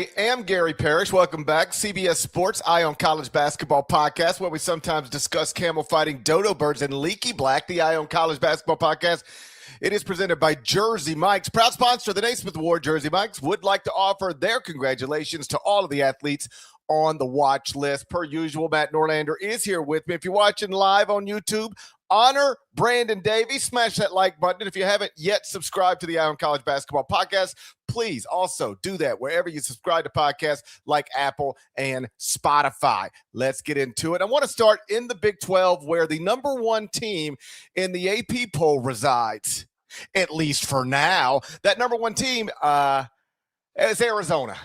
I am Gary Parrish. Welcome back. CBS Sports Eye on College Basketball podcast, where we sometimes discuss camel fighting, dodo birds, and leaky black. The Eye on College Basketball podcast. It is presented by Jersey Mike's. Proud sponsor of the Naismith Award. Jersey Mike's would like to offer their congratulations to all of the athletes on the watch list. Per usual, Matt Norlander is here with me. If you're watching live on YouTube, honor Brandon Davies. Smash that like button. And if you haven't yet subscribed to the Eye on College Basketball podcast, please also do that wherever you subscribe to podcasts like Apple and Spotify. Let's get into it. I want to start in the Big 12, where the number one team in the AP poll resides, at least for now. That number one team is Arizona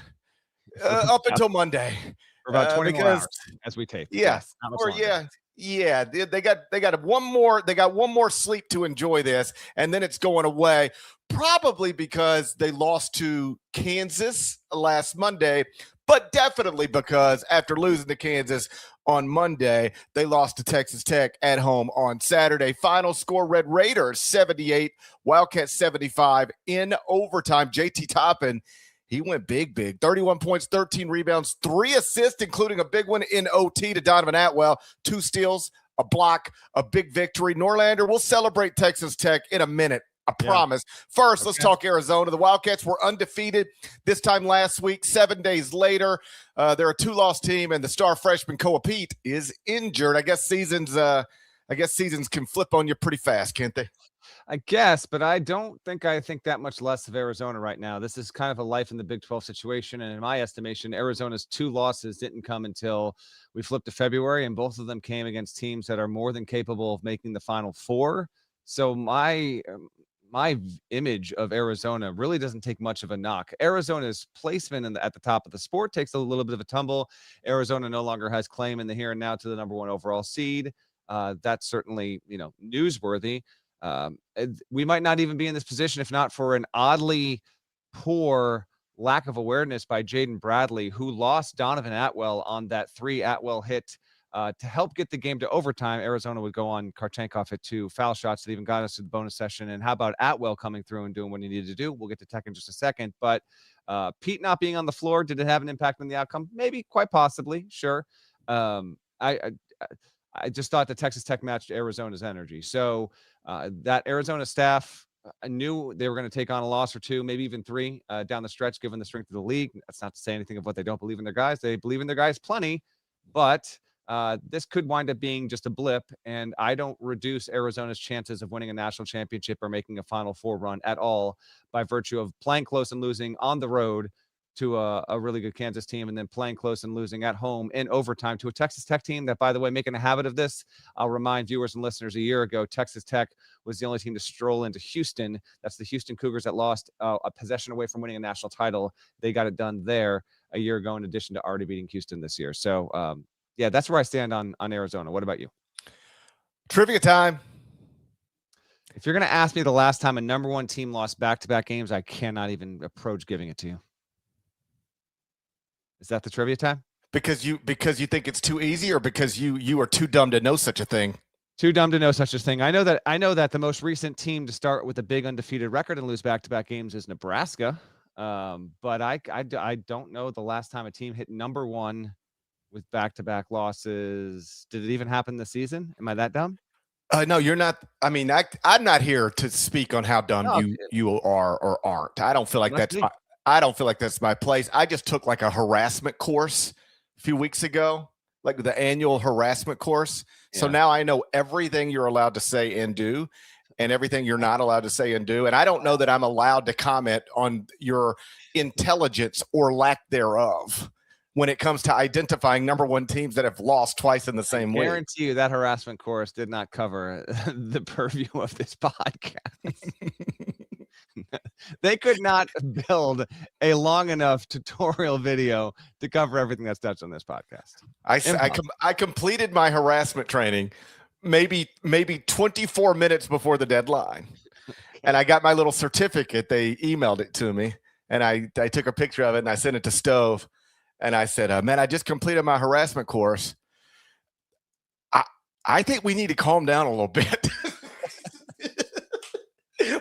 up until Monday. For about 24 hours as we tape. Yes. Yeah, they got one more sleep to enjoy this, and then it's going away. Probably because they lost to Kansas last Monday, but definitely because after losing to Kansas on Monday, they lost to Texas Tech at home on Saturday. Final score: Red Raiders 78, Wildcats 75 in overtime. JT Toppin, he went big. 31 points, 13 rebounds, 3 assists, including a big one in OT to Donovan Atwell, 2 steals, a block, a big victory. Norlander, we'll celebrate Texas Tech in a minute. I promise. First, let's talk Arizona. The Wildcats were undefeated this time last week. 7 days later, they're a 2-loss team, and the star freshman Koa Pete is injured. I guess seasons can flip on you pretty fast, can't they? I guess, but I think that much less of Arizona right now. This is kind of a life in the Big 12 situation, and in my estimation, Arizona's 2 losses didn't come until we flipped to February, and both of them came against teams that are more than capable of making the Final Four. So my image of Arizona really doesn't take much of a knock. Arizona's placement at the top of the sport takes a little bit of a tumble. Arizona no longer has claim in the here and now to the number 1 overall seed. That's certainly, newsworthy. We might not even be in this position if not for an oddly poor lack of awareness by Jaden Bradley, who lost Donovan Atwell on that 3 Atwell hit. To help get the game to overtime, Arizona would go on. Karchenkov hit 2 foul shots that even got us to the bonus session. And how about Atwell coming through and doing what he needed to do? We'll get to Tech in just a second. But Pete not being on the floor, did it have an impact on the outcome? Maybe, quite possibly, sure. I just thought the Texas Tech matched Arizona's energy. So that Arizona staff, I knew they were going to take on a loss or 2, maybe even 3 down the stretch, given the strength of the league. That's not to say anything of what they don't believe in their guys. They believe in their guys plenty, but this could wind up being just a blip, and I don't reduce Arizona's chances of winning a national championship or making a Final Four run at all by virtue of playing close and losing on the road to a really good Kansas team, and then playing close and losing at home in overtime to a Texas Tech team that, by the way, making a habit of this. I'll remind viewers and listeners, a year ago, Texas Tech was the only team to stroll into Houston. That's the Houston Cougars that lost a possession away from winning a national title. They got it done there a year ago, in addition to already beating Houston this year. So, yeah, that's where I stand on Arizona. What about you? Trivia time. If you're going to ask me the last time a number 1 team lost back-to-back games, I cannot even approach giving it to you. Is that the trivia time? Because you think it's too easy, or because you are too dumb to know such a thing? Too dumb to know such a thing. I know that the most recent team to start with a big undefeated record and lose back-to-back games is Nebraska. But I don't know the last time a team hit number 1 with back-to-back losses. Did it even happen this season? Am I that dumb? No, you're not. I mean, I'm not here to speak on how dumb you are or aren't. I don't feel like that's my place. I just took like a harassment course a few weeks ago, like the annual harassment course. Yeah. So now I know everything you're allowed to say and do, and everything you're not allowed to say and do. And I don't know that I'm allowed to comment on your intelligence or lack thereof when it comes to identifying number 1 teams that have lost twice in the same week. I guarantee you that harassment course did not cover the purview of this podcast. They could not build a long enough tutorial video to cover everything that's touched on this podcast. I completed my harassment training maybe 24 minutes before the deadline. And I got my little certificate. They emailed it to me, and I took a picture of it and I sent it to Stove. And I said, man, I just completed my harassment course. I think we need to calm down a little bit.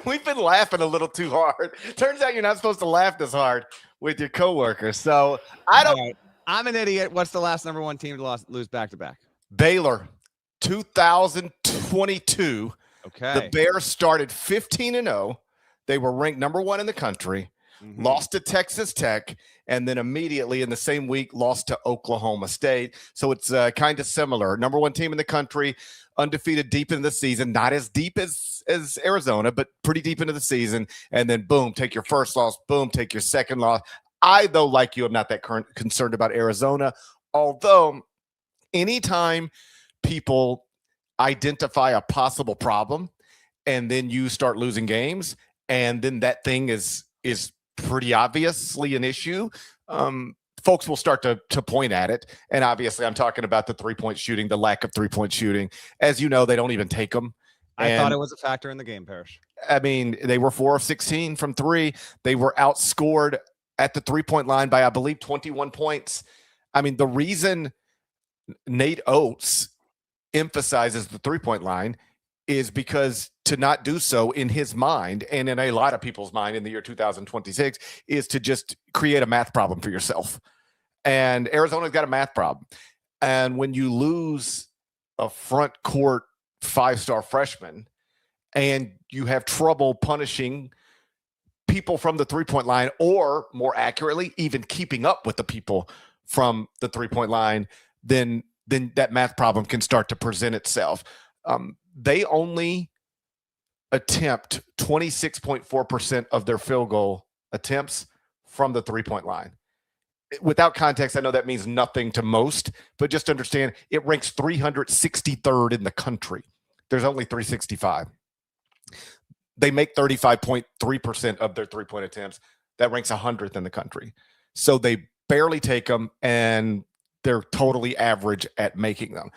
We've been laughing a little too hard. Turns out you're not supposed to laugh this hard with your coworkers. So I don't. Right. I'm an idiot. What's the last number one team to lose back to back? Baylor, 2022. Okay. The Bears started 15-0. They were ranked number 1 in the country. Lost to Texas Tech, and then immediately in the same week lost to Oklahoma State. So it's kind of similar. Number 1 team in the country, undefeated deep into the season, not as deep as Arizona, but pretty deep into the season. And then boom, take your first loss. Boom, take your second loss. I, though, like you, am not that concerned about Arizona. Although anytime people identify a possible problem and then you start losing games, and then that thing is pretty obviously an issue, folks will start to point at it. And obviously I'm talking about the 3-point shooting, the lack of 3-point shooting. As you know, they don't even take them. I thought it was a factor in the game, Parrish. I mean, they were 4 of 16 from 3. They were outscored at the 3-point line by, I believe, 21 points. I mean, the reason Nate Oates emphasizes the 3-point line is because to not do so in his mind, and in a lot of people's mind in the year 2026, is to just create a math problem for yourself. And Arizona's got a math problem. And when you lose a front court 5-star freshman and you have trouble punishing people from the 3-point line, or more accurately, even keeping up with the people from the 3-point line, then that math problem can start to present itself. They only attempt 26.4% of their field goal attempts from the 3-point line. Without context, I know that means nothing to most, but just understand it ranks 363rd in the country. There's only 365. They make 35.3% of their 3-point attempts. That ranks 100th in the country. So they barely take them, and they're totally average at making them.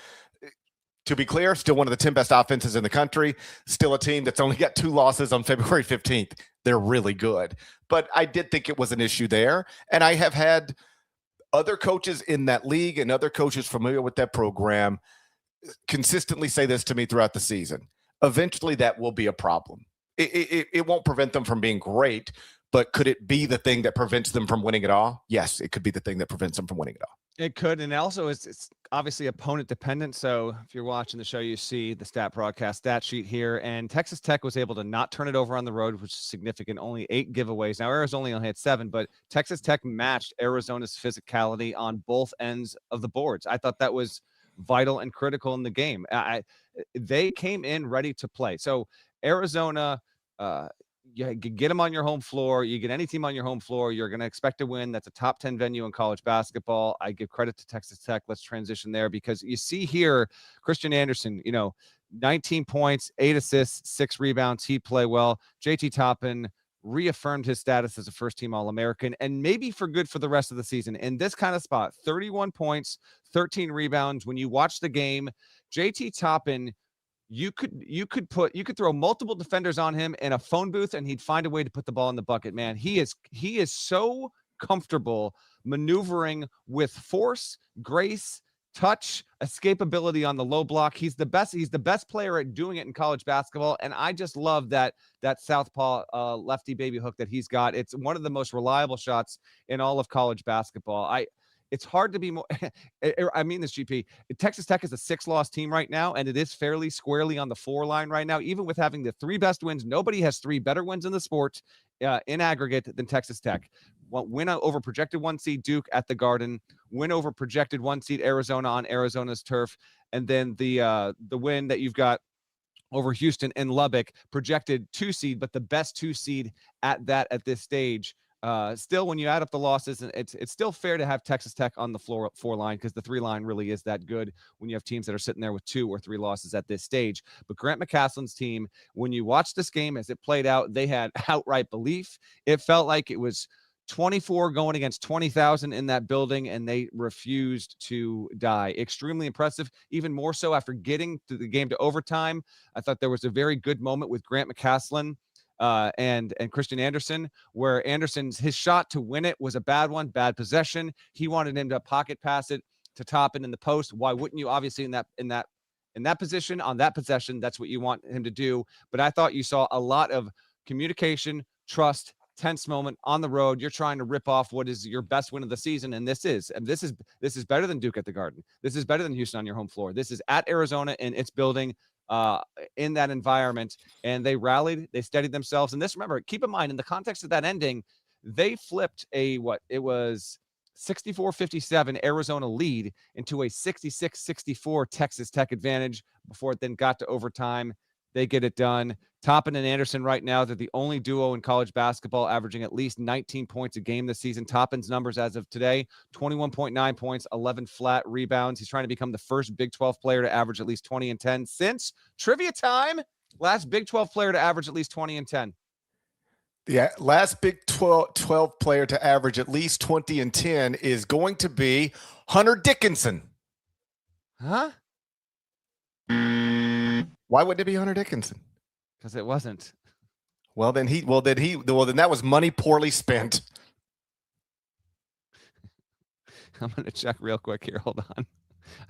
To be clear, still one of the 10 best offenses in the country, still a team that's only got 2 losses on February 15th. They're really good. But I did think it was an issue there. And I have had other coaches in that league and other coaches familiar with that program consistently say this to me throughout the season. Eventually, that will be a problem. It won't prevent them from being great, but could it be the thing that prevents them from winning it all? Yes, it could be the thing that prevents them from winning it all. It could, and also it's obviously opponent dependent. So if you're watching the show, you see the stat sheet here, and Texas Tech was able to not turn it over on the road, which is significant. Only 8 giveaways. Now Arizona only had 7, but Texas Tech matched Arizona's physicality on both ends of the boards. I thought that was vital and critical in the game. They came in ready to play. So Arizona, you get them on your home floor. You get any team on your home floor, you're going to expect to win. That's a top 10 venue in college basketball. I give credit to Texas Tech. Let's transition there, because you see here, Christian Anderson, 19 points, 8 assists, 6 rebounds. He played well. JT Toppin reaffirmed his status as a first-team All-American, and maybe for good for the rest of the season. In this kind of spot, 31 points, 13 rebounds. When you watch the game, JT Toppin, you could throw multiple defenders on him in a phone booth and he'd find a way to put the ball in the bucket. Man, he is so comfortable maneuvering with force, grace, touch, escapability on the low block. He's the best player at doing it in college basketball, and I just love that southpaw lefty baby hook that he's got. It's one of the most reliable shots in all of college basketball. It's hard to be more. I mean this, GP. Texas Tech is a 6-loss team right now, and it is fairly squarely on the 4 line right now. Even with having the 3 best wins, nobody has 3 better wins in the sport in aggregate than Texas Tech. Win over projected 1 seed Duke at the Garden, win over projected 1 seed Arizona on Arizona's turf, and then the win that you've got over Houston and Lubbock, projected 2 seed, but the best 2 seed at this stage. Still, when you add up the losses, it's still fair to have Texas Tech on the 4 line, because the 3 line really is that good when you have teams that are sitting there with 2 or 3 losses at this stage. But Grant McCaslin's team, when you watch this game as it played out, they had outright belief. It felt like it was 24 going against 20,000 in that building, and they refused to die. Extremely impressive, even more so after getting to the game to overtime. I thought there was a very good moment with Grant McCaslin and Christian Anderson, where his shot to win it was a bad one, bad possession. He wanted him to pocket pass it to Toppin in the post. Why wouldn't you? Obviously, in that position, on that possession, that's what you want him to do. But I thought you saw a lot of communication, trust, tense moment on the road. You're trying to rip off what is your best win of the season, and this is better than Duke at the Garden. This is better than Houston on your home floor. This is at Arizona, and it's building in that environment. And they rallied, they steadied themselves. And this, remember, keep in mind, in the context of that ending, they flipped it was 64-57 Arizona lead into a 66-64 Texas Tech advantage before it then got to overtime. They get it done. Toppin and Anderson right now, they're the only duo in college basketball averaging at least 19 points a game this season. Toppin's numbers as of today, 21.9 points, 11 flat rebounds. He's trying to become the first Big 12 player to average at least 20 and 10 since trivia time. Last Big 12 player to average at least 20 and 10. Yeah, last Big 12 player to average at least 20 and 10 is going to be Hunter Dickinson. Huh? Why wouldn't it be Hunter Dickinson? Because it wasn't. Well, then that was money poorly spent. I'm going to check real quick here. Hold on.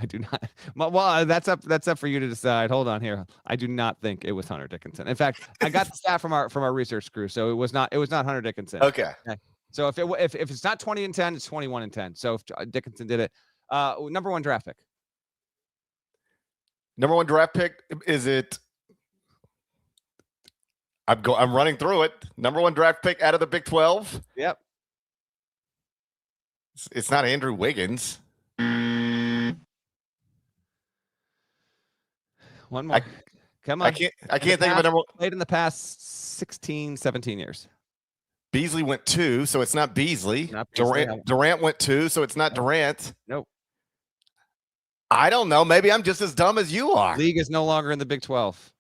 I do not. Well, that's up for you to decide. Hold on here. I do not think it was Hunter Dickinson. In fact, I got the stat from our research crew, so it was not Hunter Dickinson. Okay. So if it's not 20 and 10, it's 21 and 10. So if Dickinson did it, number one draft pick. Number one draft pick, is it? I'm running through it. Number one draft pick out of the Big 12. Yep. It's not Andrew Wiggins. One more. Come on. I can't think of a number. Played in the past 16, 17 years. Beasley went 2, so it's not Beasley. Durant went 2, so it's not Durant. Nope. I don't know. Maybe I'm just as dumb as you are. League is no longer in the Big 12.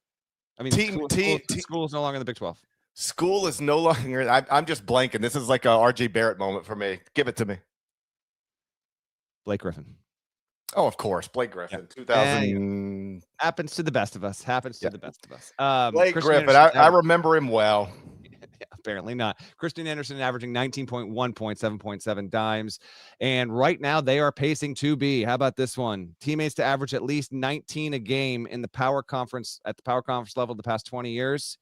I mean, school is no longer in the Big 12. School is no longer. I'm just blanking. This is like a RJ Barrett moment for me. Give it to me. Blake Griffin. Oh, of course, Blake Griffin. Yep. 2000 happens to the best of us. To the best of us. Blake Griffin. I remember him well. Apparently not. Christian Anderson averaging 19.1 points, 7.7 dimes. And right now they are pacing 2B. How about this one? Teammates to average at least 19 a game in the power conference at the power conference level the past 20 years.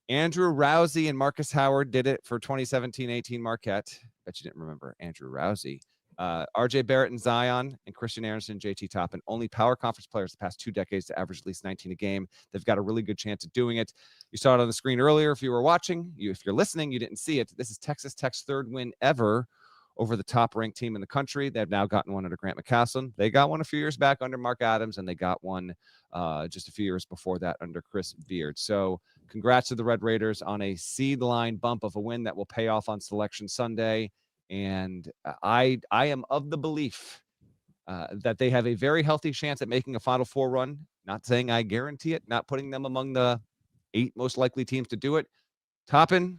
Andrew Rousey and Marcus Howard did it for 2017-18 Marquette. Bet you didn't remember Andrew Rousey. RJ Barrett and Zion and Christian Anderson, JT Toppin, only power conference players the past 2 decades to average at least 19 a game. They've got a really good chance of doing it. You saw it on the screen earlier. If you were watching, if you're listening, you didn't see it. This is Texas Tech's 3rd win ever over the top-ranked team in the country. They've now gotten one under Grant McCasland. They got one a few years back under Mark Adams, and they got one just a few years before that under Chris Beard. So congrats to the Red Raiders on a seed line bump of a win that will pay off on Selection Sunday. And I am of the belief that they have a very healthy chance at making a Final Four run. Not saying I guarantee it, not putting them among the 8 most likely teams to do it. Toppin,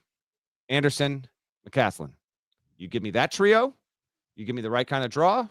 Anderson, McCasland. You give me that trio, you give me the right kind of draw,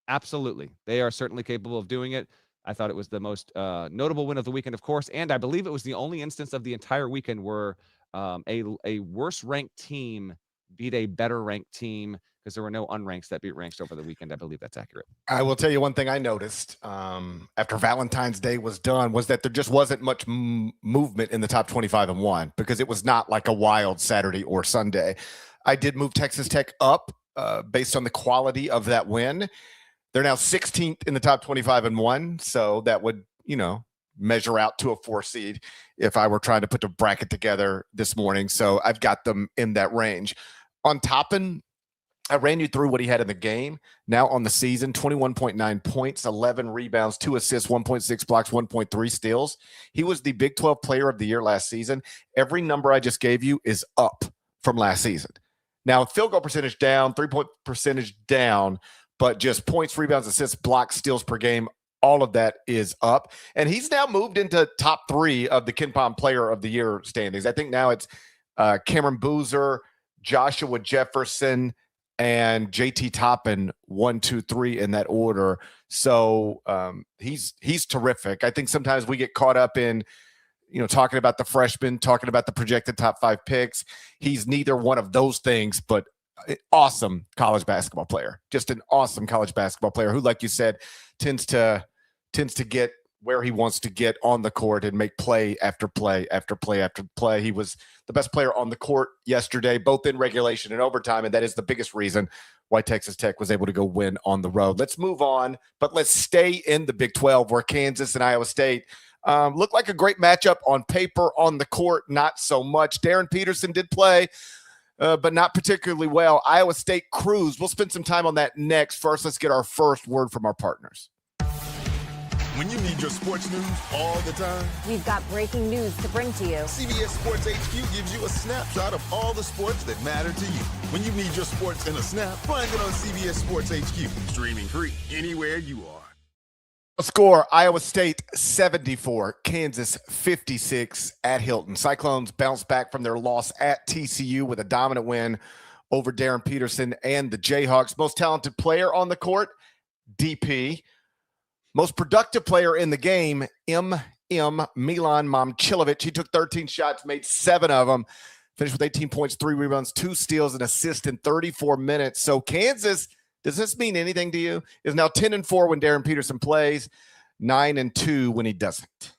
absolutely. They are certainly capable of doing it. I thought it was the most notable win of the weekend, of course, and I believe it was the only instance of the entire weekend where a worse-ranked team beat a better ranked team, because there were no unranks that beat ranks over the weekend. I believe that's accurate. I will tell you one thing I noticed after Valentine's Day was done was that there just wasn't much movement in the top 25 and 1, because it was not like a wild Saturday or Sunday. I did move Texas Tech up based on the quality of that win. They're now 16th in the top 25 and 1. So that would, measure out to a 4 seed if I were trying to put the bracket together this morning. So I've got them in that range. On Toppin, I ran you through what he had in the game. Now on the season, 21.9 points, 11 rebounds, 2 assists, 1.6 blocks, 1.3 steals. He was the Big 12 Player of the Year last season. Every number I just gave you is up from last season. Now, field goal percentage down, 3-point percentage down, but just points, rebounds, assists, blocks, steals per game, all of that is up. And he's now moved into top 3 of the KenPom Player of the Year standings. I think now it's Cameron Boozer, Joshua Jefferson, and JT Toppin, 1, 2, 3 in that order. So he's terrific. I think sometimes we get caught up in, talking about the freshmen, talking about the projected top 5 picks. He's neither one of those things, but awesome college basketball player. Just an awesome college basketball player who, like you said, tends to get where he wants to get on the court and make play after play after play after play. He was the best player on the court yesterday, both in regulation and overtime, and that is the biggest reason why Texas Tech was able to go win on the road. Let's move on, but let's stay in the Big 12 where Kansas and Iowa State look like a great matchup on paper. On the court, not so much. Darryn Peterson did play, but not particularly well. Iowa State cruised. We'll spend some time on that next. First, let's get our first word from our partners. When you need your sports news all the time, we've got breaking news to bring to you. CBS Sports HQ gives you a snapshot of all the sports that matter to you. When you need your sports in a snap, find it on CBS Sports HQ, streaming free anywhere you are. Score: Iowa State 74, Kansas 56 at Hilton. Cyclones bounced back from their loss at TCU with a dominant win over Darryn Peterson and the Jayhawks. Most talented player on the court, DP. Most productive player in the game, Milan Momcilovic. He took 13 shots, made 7 of them, finished with 18 points, 3 rebounds, 2 steals, and assist in 34 minutes. So Kansas, does this mean anything to you? Is now 10-4 when Darryn Peterson plays, 9-2 when he doesn't.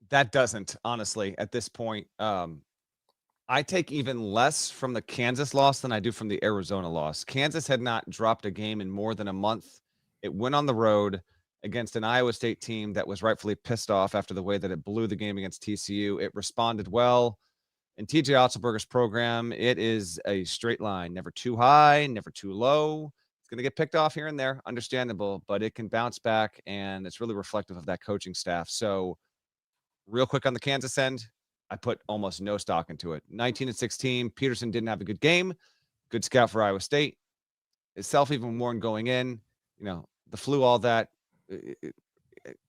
That doesn't, honestly, at this point. I take even less from the Kansas loss than I do from the Arizona loss. Kansas had not dropped a game in more than a month. It went on the road against an Iowa State team that was rightfully pissed off after the way that it blew the game against TCU. It responded well. In TJ Otzelberger's program, it is a straight line, never too high, never too low. It's going to get picked off here and there, understandable, but it can bounce back, and it's really reflective of that coaching staff. So real quick on the Kansas end, I put almost no stock into it. 19-16, Peterson didn't have a good game. Good scout for Iowa State. Itself even warned going in, the flu, all that,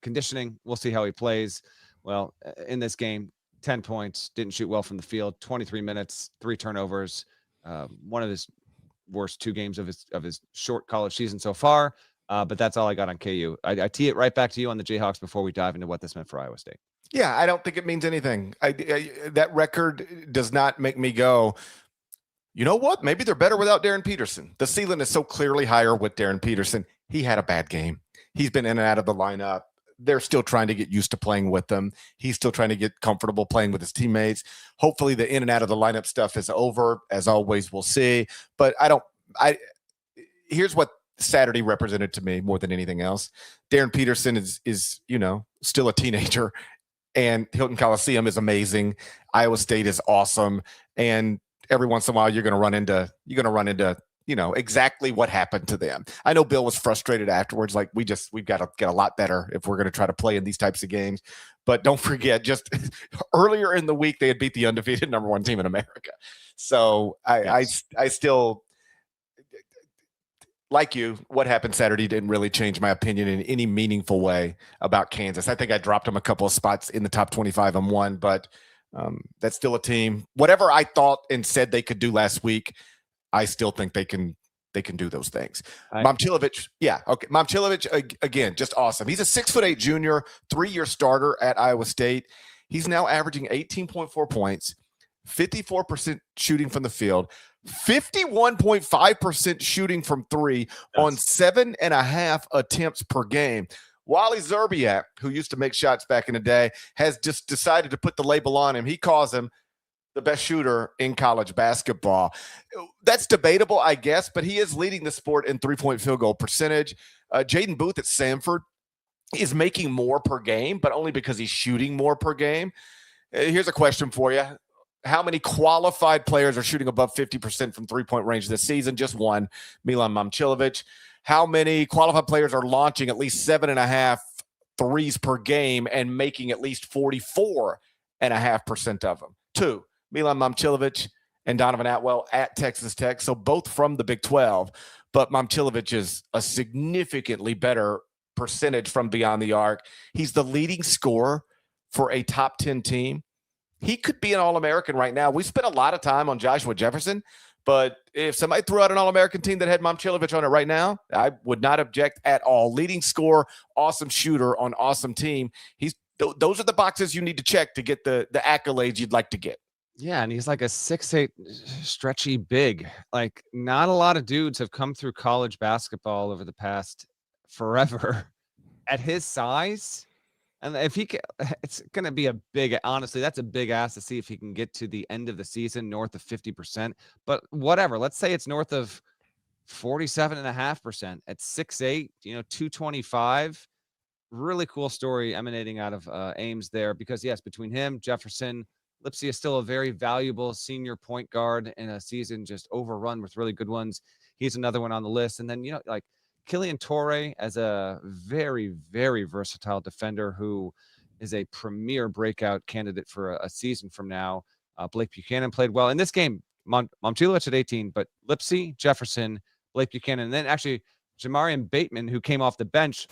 conditioning, we'll see how he plays. Well, in this game, 10 points, didn't shoot well from the field, 23 minutes, 3 turnovers, one of his worst 2 games of his short college season so far. But that's all I got on KU. I tee it right back to you on the Jayhawks before we dive into what this meant for Iowa State. Yeah, I don't think it means anything. That record does not make me go, you know what? Maybe they're better without Darryn Peterson. The ceiling is so clearly higher with Darryn Peterson. He had a bad game. He's been in and out of the lineup. They're still trying to get used to playing with them. He's still trying to get comfortable playing with his teammates. Hopefully the in and out of the lineup stuff is over. As always, we'll see. But here's what Saturday represented to me more than anything else. Darryn Peterson is still a teenager, and Hilton Coliseum is amazing. Iowa State is awesome. And every once in a while you're going to run into exactly what happened to them. I know Bill was frustrated afterwards. Like we've got to get a lot better if we're going to try to play in these types of games. But don't forget, just earlier in the week, they had beat the undefeated number 1 team in America. So I still, like you, what happened Saturday didn't really change my opinion in any meaningful way about Kansas. I think I dropped them a couple of spots in the top 25 and 1, but that's still a team. Whatever I thought and said they could do last week, I still think they can do those things. Momcilovic, Momcilovic, again, just awesome. He's a 6'8" junior, 3-year starter at Iowa State. He's now averaging 18.4 points, 54% shooting from the field, 51.5% shooting from 3 on 7.5 attempts per game. Wally Zerbiak, who used to make shots back in the day, has just decided to put the label on him. He calls him the best shooter in college basketball. That's debatable, I guess, but he is leading the sport in 3-point field goal percentage. Jaden Booth at Samford is making more per game, but only because he's shooting more per game. Here's a question for you. How many qualified players are shooting above 50% from 3-point range this season? Just one, Milan Momcilovic. How many qualified players are launching at least 7.5 threes per game and making at least 44.5% of them? 2, Milan Momcilovic and Donovan Atwell at Texas Tech. So both from the Big 12, but Momcilovic is a significantly better percentage from beyond the arc. He's the leading scorer for a top 10 team. He could be an All-American right now. We spent a lot of time on Joshua Jefferson, but if somebody threw out an All-American team that had Momcilovic on it right now, I would not object at all. Leading scorer, awesome shooter on awesome team. Those are the boxes you need to check to get the accolades you'd like to get. Yeah, and he's like a 6'8", stretchy big. Like, not a lot of dudes have come through college basketball over the past forever at his size, and if he can, it's going to be honestly, that's a big ask to see if he can get to the end of the season north of 50%. But whatever, let's say it's north of 47.5% at 6'8", 225. Really cool story emanating out of Ames there, because yes, between him, Jefferson, Lipsy is still a very valuable senior point guard in a season just overrun with really good ones. He's another one on the list. And then, like Killian Torrey as a very, very versatile defender who is a premier breakout candidate for a season from now. Blake Buchanan played well in this game. Momcilovic at 18, but Lipsy, Jefferson, Blake Buchanan, and then actually Jamarian Bateman, who came off the bench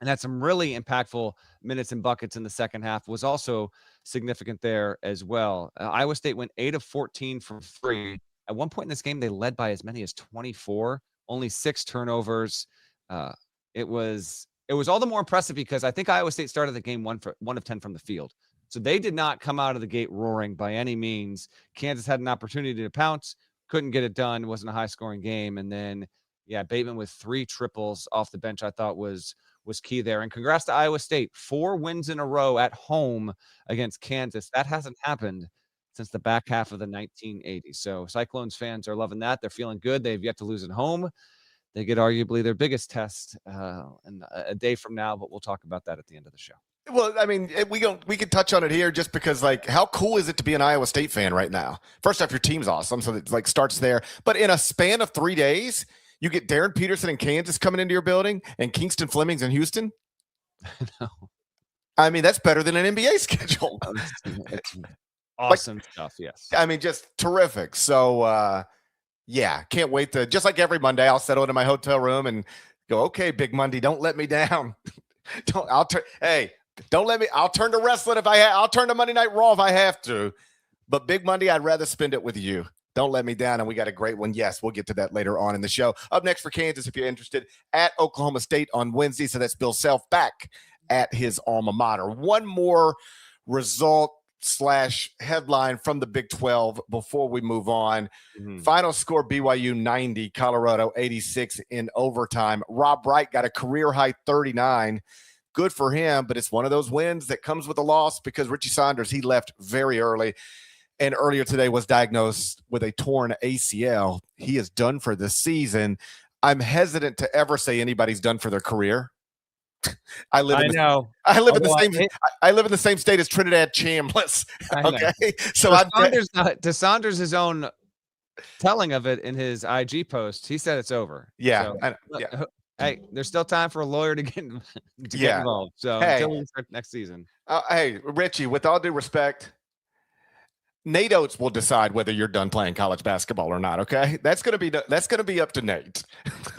and had some really impactful minutes and buckets in the second half, was also significant there as well. Iowa State went 8 of 14 from 3. At one point in this game, they led by as many as 24, only 6 turnovers. It was all the more impressive because I think Iowa State started the game 1 of 10 from the field. So they did not come out of the gate roaring by any means. Kansas had an opportunity to pounce, couldn't get it done. It wasn't a high-scoring game. And then, Bateman with 3 triples off the bench, I thought was key there. And congrats to Iowa State. 4 wins in a row at home against Kansas. That hasn't happened since the back half of the 1980s. So Cyclones fans are loving that. They're feeling good. They've yet to lose at home. They get arguably their biggest test in a day from now, but we'll talk about that at the end of the show. Well, I mean, we can touch on it here just because, like, how cool is it to be an Iowa State fan right now? First off, your team's awesome, so it like starts there. But in a span of 3 days, you get Darryn Peterson in Kansas coming into your building and Kingston Fleming's in Houston. No. I mean, that's better than an NBA schedule. It's awesome stuff, yes. I mean, just terrific. So, can't wait to, just like every Monday, I'll settle into my hotel room and go, okay, Big Monday, don't let me down. I'll turn to wrestling I'll turn to Monday Night Raw if I have to. But Big Monday, I'd rather spend it with you. Don't let me down. And we got a great one. Yes, we'll get to that later on in the show. Up next for Kansas, if you're interested, at Oklahoma State on Wednesday. So that's Bill Self back at his alma mater. One more result / headline from the Big 12 before we move on. Final score, BYU 90, Colorado 86 in overtime. Rob Wright got a career-high 39. Good for him, but it's one of those wins that comes with a loss because Richie Saunders, he left very early. And earlier today was diagnosed with a torn ACL. He is done for the season. I'm hesitant to ever say anybody's done for their career. I live in the same state as Trinidad Chambliss. Okay, so to Saunders' own telling of it in his IG post, he said it's over. Yeah, so, hey, there's still time for a lawyer to get involved. So until we start next season. Hey, Richie, with all due respect, Nate Oates will decide whether you're done playing college basketball or not. Okay, that's gonna be up to Nate.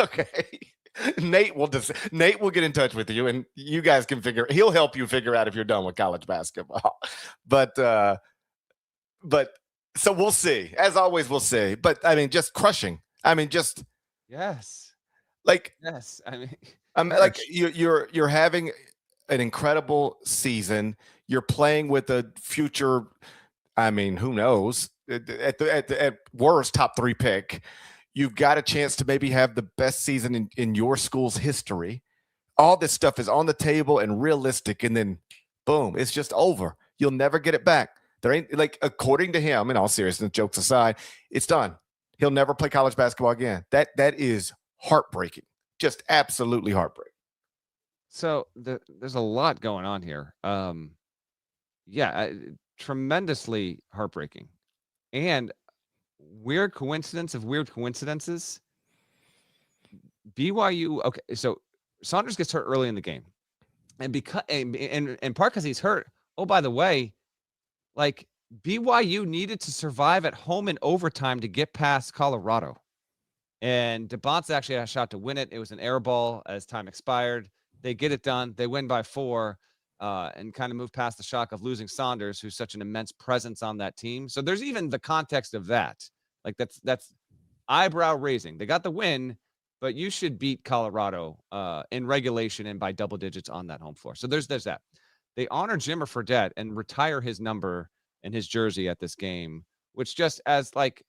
Okay, Nate will get in touch with you, and you guys can he'll help you figure out if you're done with college basketball. But so we'll see. As always, we'll see. But I mean, just crushing. I mean, just yes. Like yes. I mean, like you're having an incredible season. You're playing with a future. I mean, who knows? At worst, top 3 pick. You've got a chance to maybe have the best season in your school's history. All this stuff is on the table and realistic, and then boom, it's just over. You'll never get it back. There ain't, like, according to him, in all seriousness, jokes aside, it's done. He'll never play college basketball again. That is heartbreaking. Just absolutely heartbreaking. So there's a lot going on here. Tremendously heartbreaking. And weird coincidence of weird coincidences. BYU, okay, so Saunders gets hurt early in the game. And because in part because he's hurt, oh, by the way, like BYU needed to survive at home in overtime to get past Colorado. And DeBonce actually had a shot to win it. It was an air ball as time expired. They get it done. They win by 4. And kind of move past the shock of losing Saunders, who's such an immense presence on that team. So there's even the context of that. Like that's eyebrow raising. They got the win, but you should beat Colorado in regulation and by double digits on that home floor. So there's that. They honor Jimmer Fredette and retire his number and his jersey at this game, which, just as like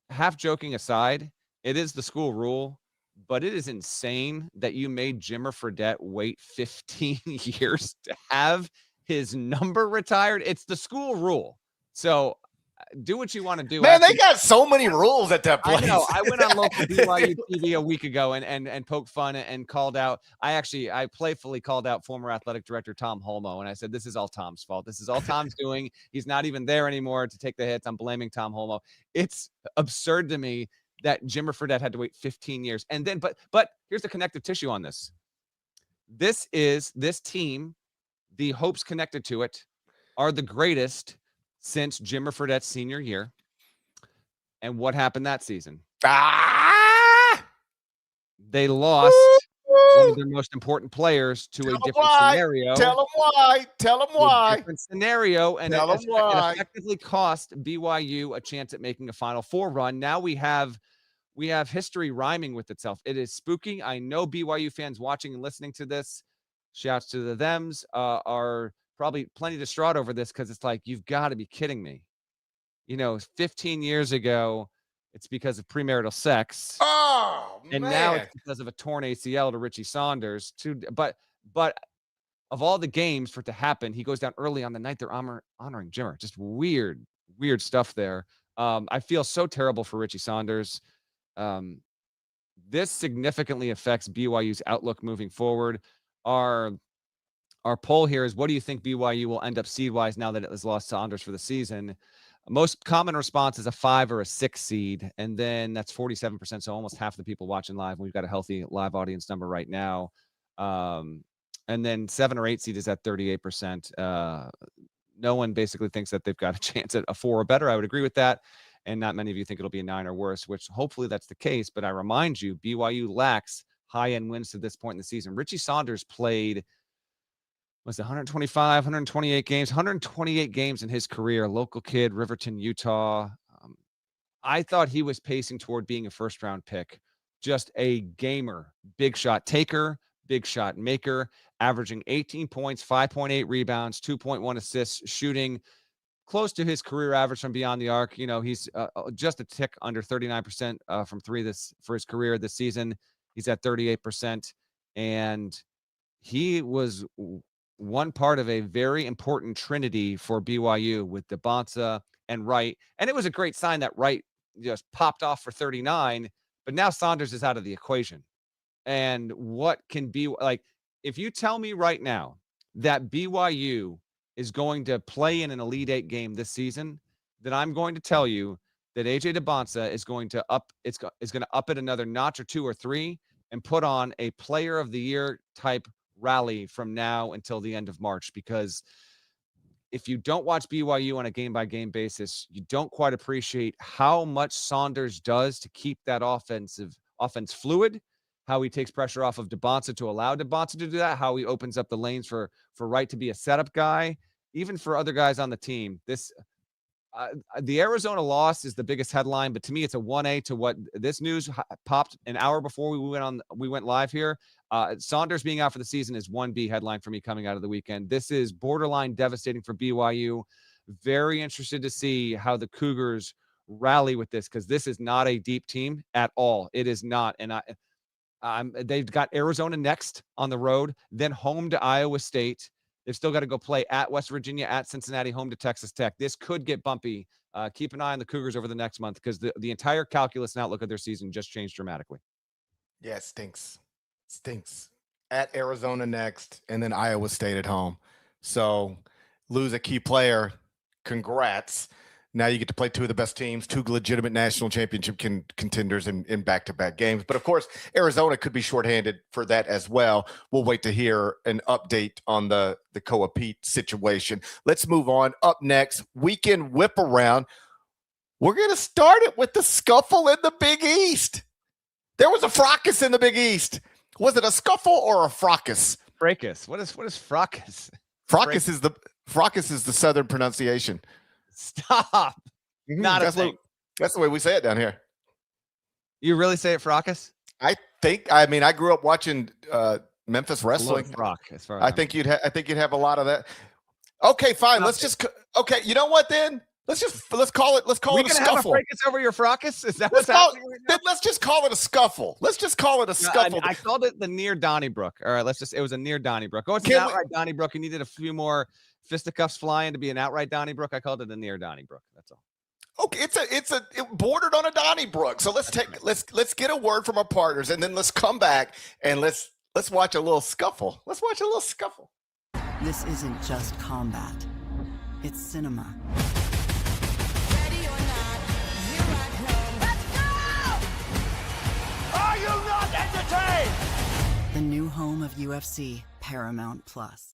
half joking aside, it is the school rule but it is insane that you made Jimmer Fredette wait 15 years to have his number retired. It's the school rule. So do what you want to do. Man, they got so many rules at that place. I know. I went on local BYU TV a week ago and poked fun and called out. I playfully called out former athletic director Tom Holmoe, and I said, this is all Tom's fault. This is all Tom's doing. He's not even there anymore to take the hits. I'm blaming Tom Holmoe. It's absurd to me that Jimmer Fredette had to wait 15 years. And then, but here's the connective tissue on this. This team, the hopes connected to it are the greatest since Jimmer Fredette's senior year. And what happened that season? They lost one of their most important players to a different scenario. Tell them why. Tell them why. Different scenario, and it effectively cost BYU a chance at making a Final Four run. Now we have history rhyming with itself. It is spooky. I know BYU fans watching and listening to this, shouts to the thems, are probably plenty distraught over this because it's like, you've got to be kidding me. 15 years ago, it's because of premarital sex. Oh, and man. Now it's because of a torn ACL to Richie Saunders. But of all the games for it to happen, he goes down early on the night they're honoring Jimmer. Just weird stuff there. I feel so terrible for Richie Saunders. This significantly affects BYU's outlook moving forward. Our poll here is, what do you think BYU will end up seed-wise now that it has lost Saunders for the season? Most common response is a 5 or a 6 seed, and then that's 47%, so almost half the people watching live. We've got a healthy live audience number right now. And then 7 or 8 seed is at 38%. No one basically thinks that they've got a chance at a 4 or better. I would agree with that. And not many of you think it'll be a 9 or worse, which hopefully that's the case. But I remind you, BYU lacks high-end wins to this point in the season. Richie Saunders played, was it 125, 128 games, 128 games in his career, local kid, Riverton, Utah. I thought he was pacing toward being a first-round pick. Just a gamer, big shot taker, big shot maker, averaging 18 points, 5.8 rebounds, 2.1 assists, shooting close to his career average from beyond the arc. He's just a tick under 39% from three for his career this season. He's at 38%, and he was one part of a very important trinity for BYU with DeBonsa and Wright. And it was a great sign that Wright just popped off for 39, but now Saunders is out of the equation. And what can be like, if you tell me right now that BYU is going to play in an Elite Eight game this season, then I'm going to tell you that AJ DeBonsa is going to up it another notch or 2 or 3 and put on a player of the year type rally from now until the end of March. Because if you don't watch BYU on a game-by-game basis, you don't quite appreciate how much Saunders does to keep that offense fluid, how he takes pressure off of DeBonsa to allow DeBonsa to do that, how he opens up the lanes for Wright to be a setup guy, even for other guys on the team. The Arizona loss is the biggest headline, but to me, it's a 1A to what this news popped an hour before we went live here. Saunders being out for the season is 1B headline for me coming out of the weekend. This is borderline devastating for BYU. Very interested to see how the Cougars rally with this, because this is not a deep team at all. It is not. And they've got Arizona next on the road, then home to Iowa State. They've still got to go play at West Virginia, at Cincinnati, home to Texas Tech. This could get bumpy. Keep an eye on the Cougars over the next month, because the entire calculus and outlook of their season just changed dramatically. Yeah, it stinks. At Arizona next, and then Iowa State at home. So lose a key player. Congrats. Now you get to play 2 of the best teams, 2 legitimate national championship contenders in back-to-back games. But, of course, Arizona could be shorthanded for that as well. We'll wait to hear an update on the Koa Pete situation. Let's move on. Up next, weekend whip around. We're going to start it with the scuffle in the Big East. There was a fracas in the Big East. Was it a scuffle or a fracas? Fracas. What is fracas? Fracas is the Southern pronunciation. Stop. Not a thing. That's the way we say it down here. You really say it fracas? I grew up watching Memphis wrestling. I think you'd have a lot of that. Okay, fine. Okay, you know what then? Let's call it a scuffle. Break over your fracas? Is that Let's what's happening right now? let's just call it a scuffle. Let's just call it a scuffle. I called it the near Donnybrook. All right, it was a near Donnybrook. Oh, it's an outright Donnybrook. You needed a few more fisticuffs flying to be an outright Donnybrook. I called it a near Donnybrook. That's all. Okay, it bordered on a Donnybrook. So let's get a word from our partners, and then let's come back and let's watch a little scuffle. Let's watch a little scuffle. This isn't just combat. It's cinema. Ready or not, here I come. Let's go! Are you not entertained? The new home of UFC, Paramount Plus.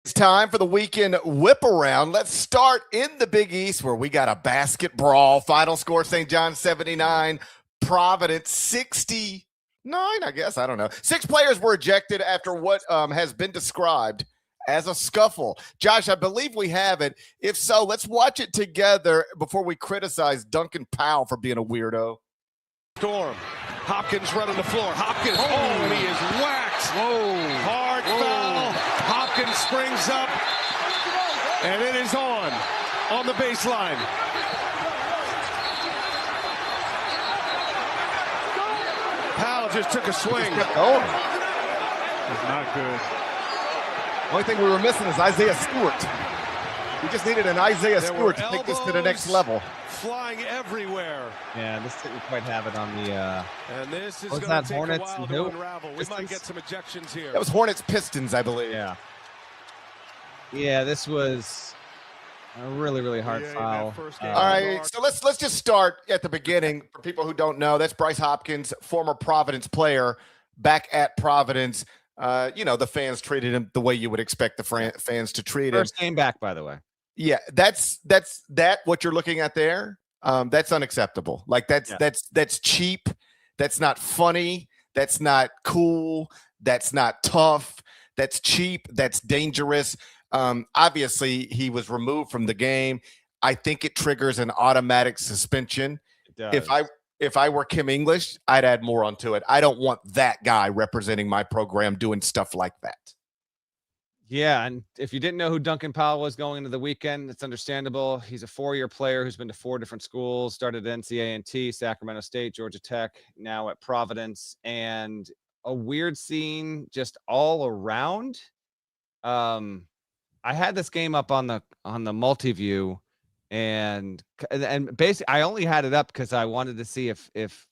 It's time for the weekend whip around. Let's start in the Big East where we got a basket brawl. Final score, St. John's 79, Providence 69, I guess. I don't know. 6 players were ejected after what has been described as a scuffle. Josh, I believe we have it. If so, let's watch it together before we criticize Duncan Powell for being a weirdo. Storm. Hopkins running the floor. Hopkins. And he is whacked. Whoa. Hard foul. Hopkins springs up. And it is on the baseline. Powell just took a swing. It's not good. Only thing we were missing is Isaiah Stewart. We just needed an Isaiah Stewart to take this to the next level. Flying everywhere. Yeah, this didn't quite have it on the. And this is was going that to take Hornets a while to unravel. We might get some ejections here. That was Hornets Pistons, I believe. Yeah, this was a really, really hard foul. All right, so let's just start at the beginning. For people who don't know, that's Bryce Hopkins, former Providence player, back at Providence. The fans treated him the way you would expect the fans to treat him. First game back, by the way. Yeah, that's what you're looking at there. That's unacceptable. Like that's cheap. That's not funny. That's not cool. That's not tough. That's cheap. That's dangerous. Obviously, he was removed from the game. I think it triggers an automatic suspension. If I were Kim English, I'd add more onto it. I don't want that guy representing my program doing stuff like that. Yeah, and if you didn't know who Duncan Powell was going into the weekend, it's understandable. He's a 4-year player who's been to 4 different schools, started at NCAA, Sacramento State, Georgia Tech, now at Providence, and a weird scene just all around. I had this game up on the multi-view, and basically I only had it up because I wanted to see if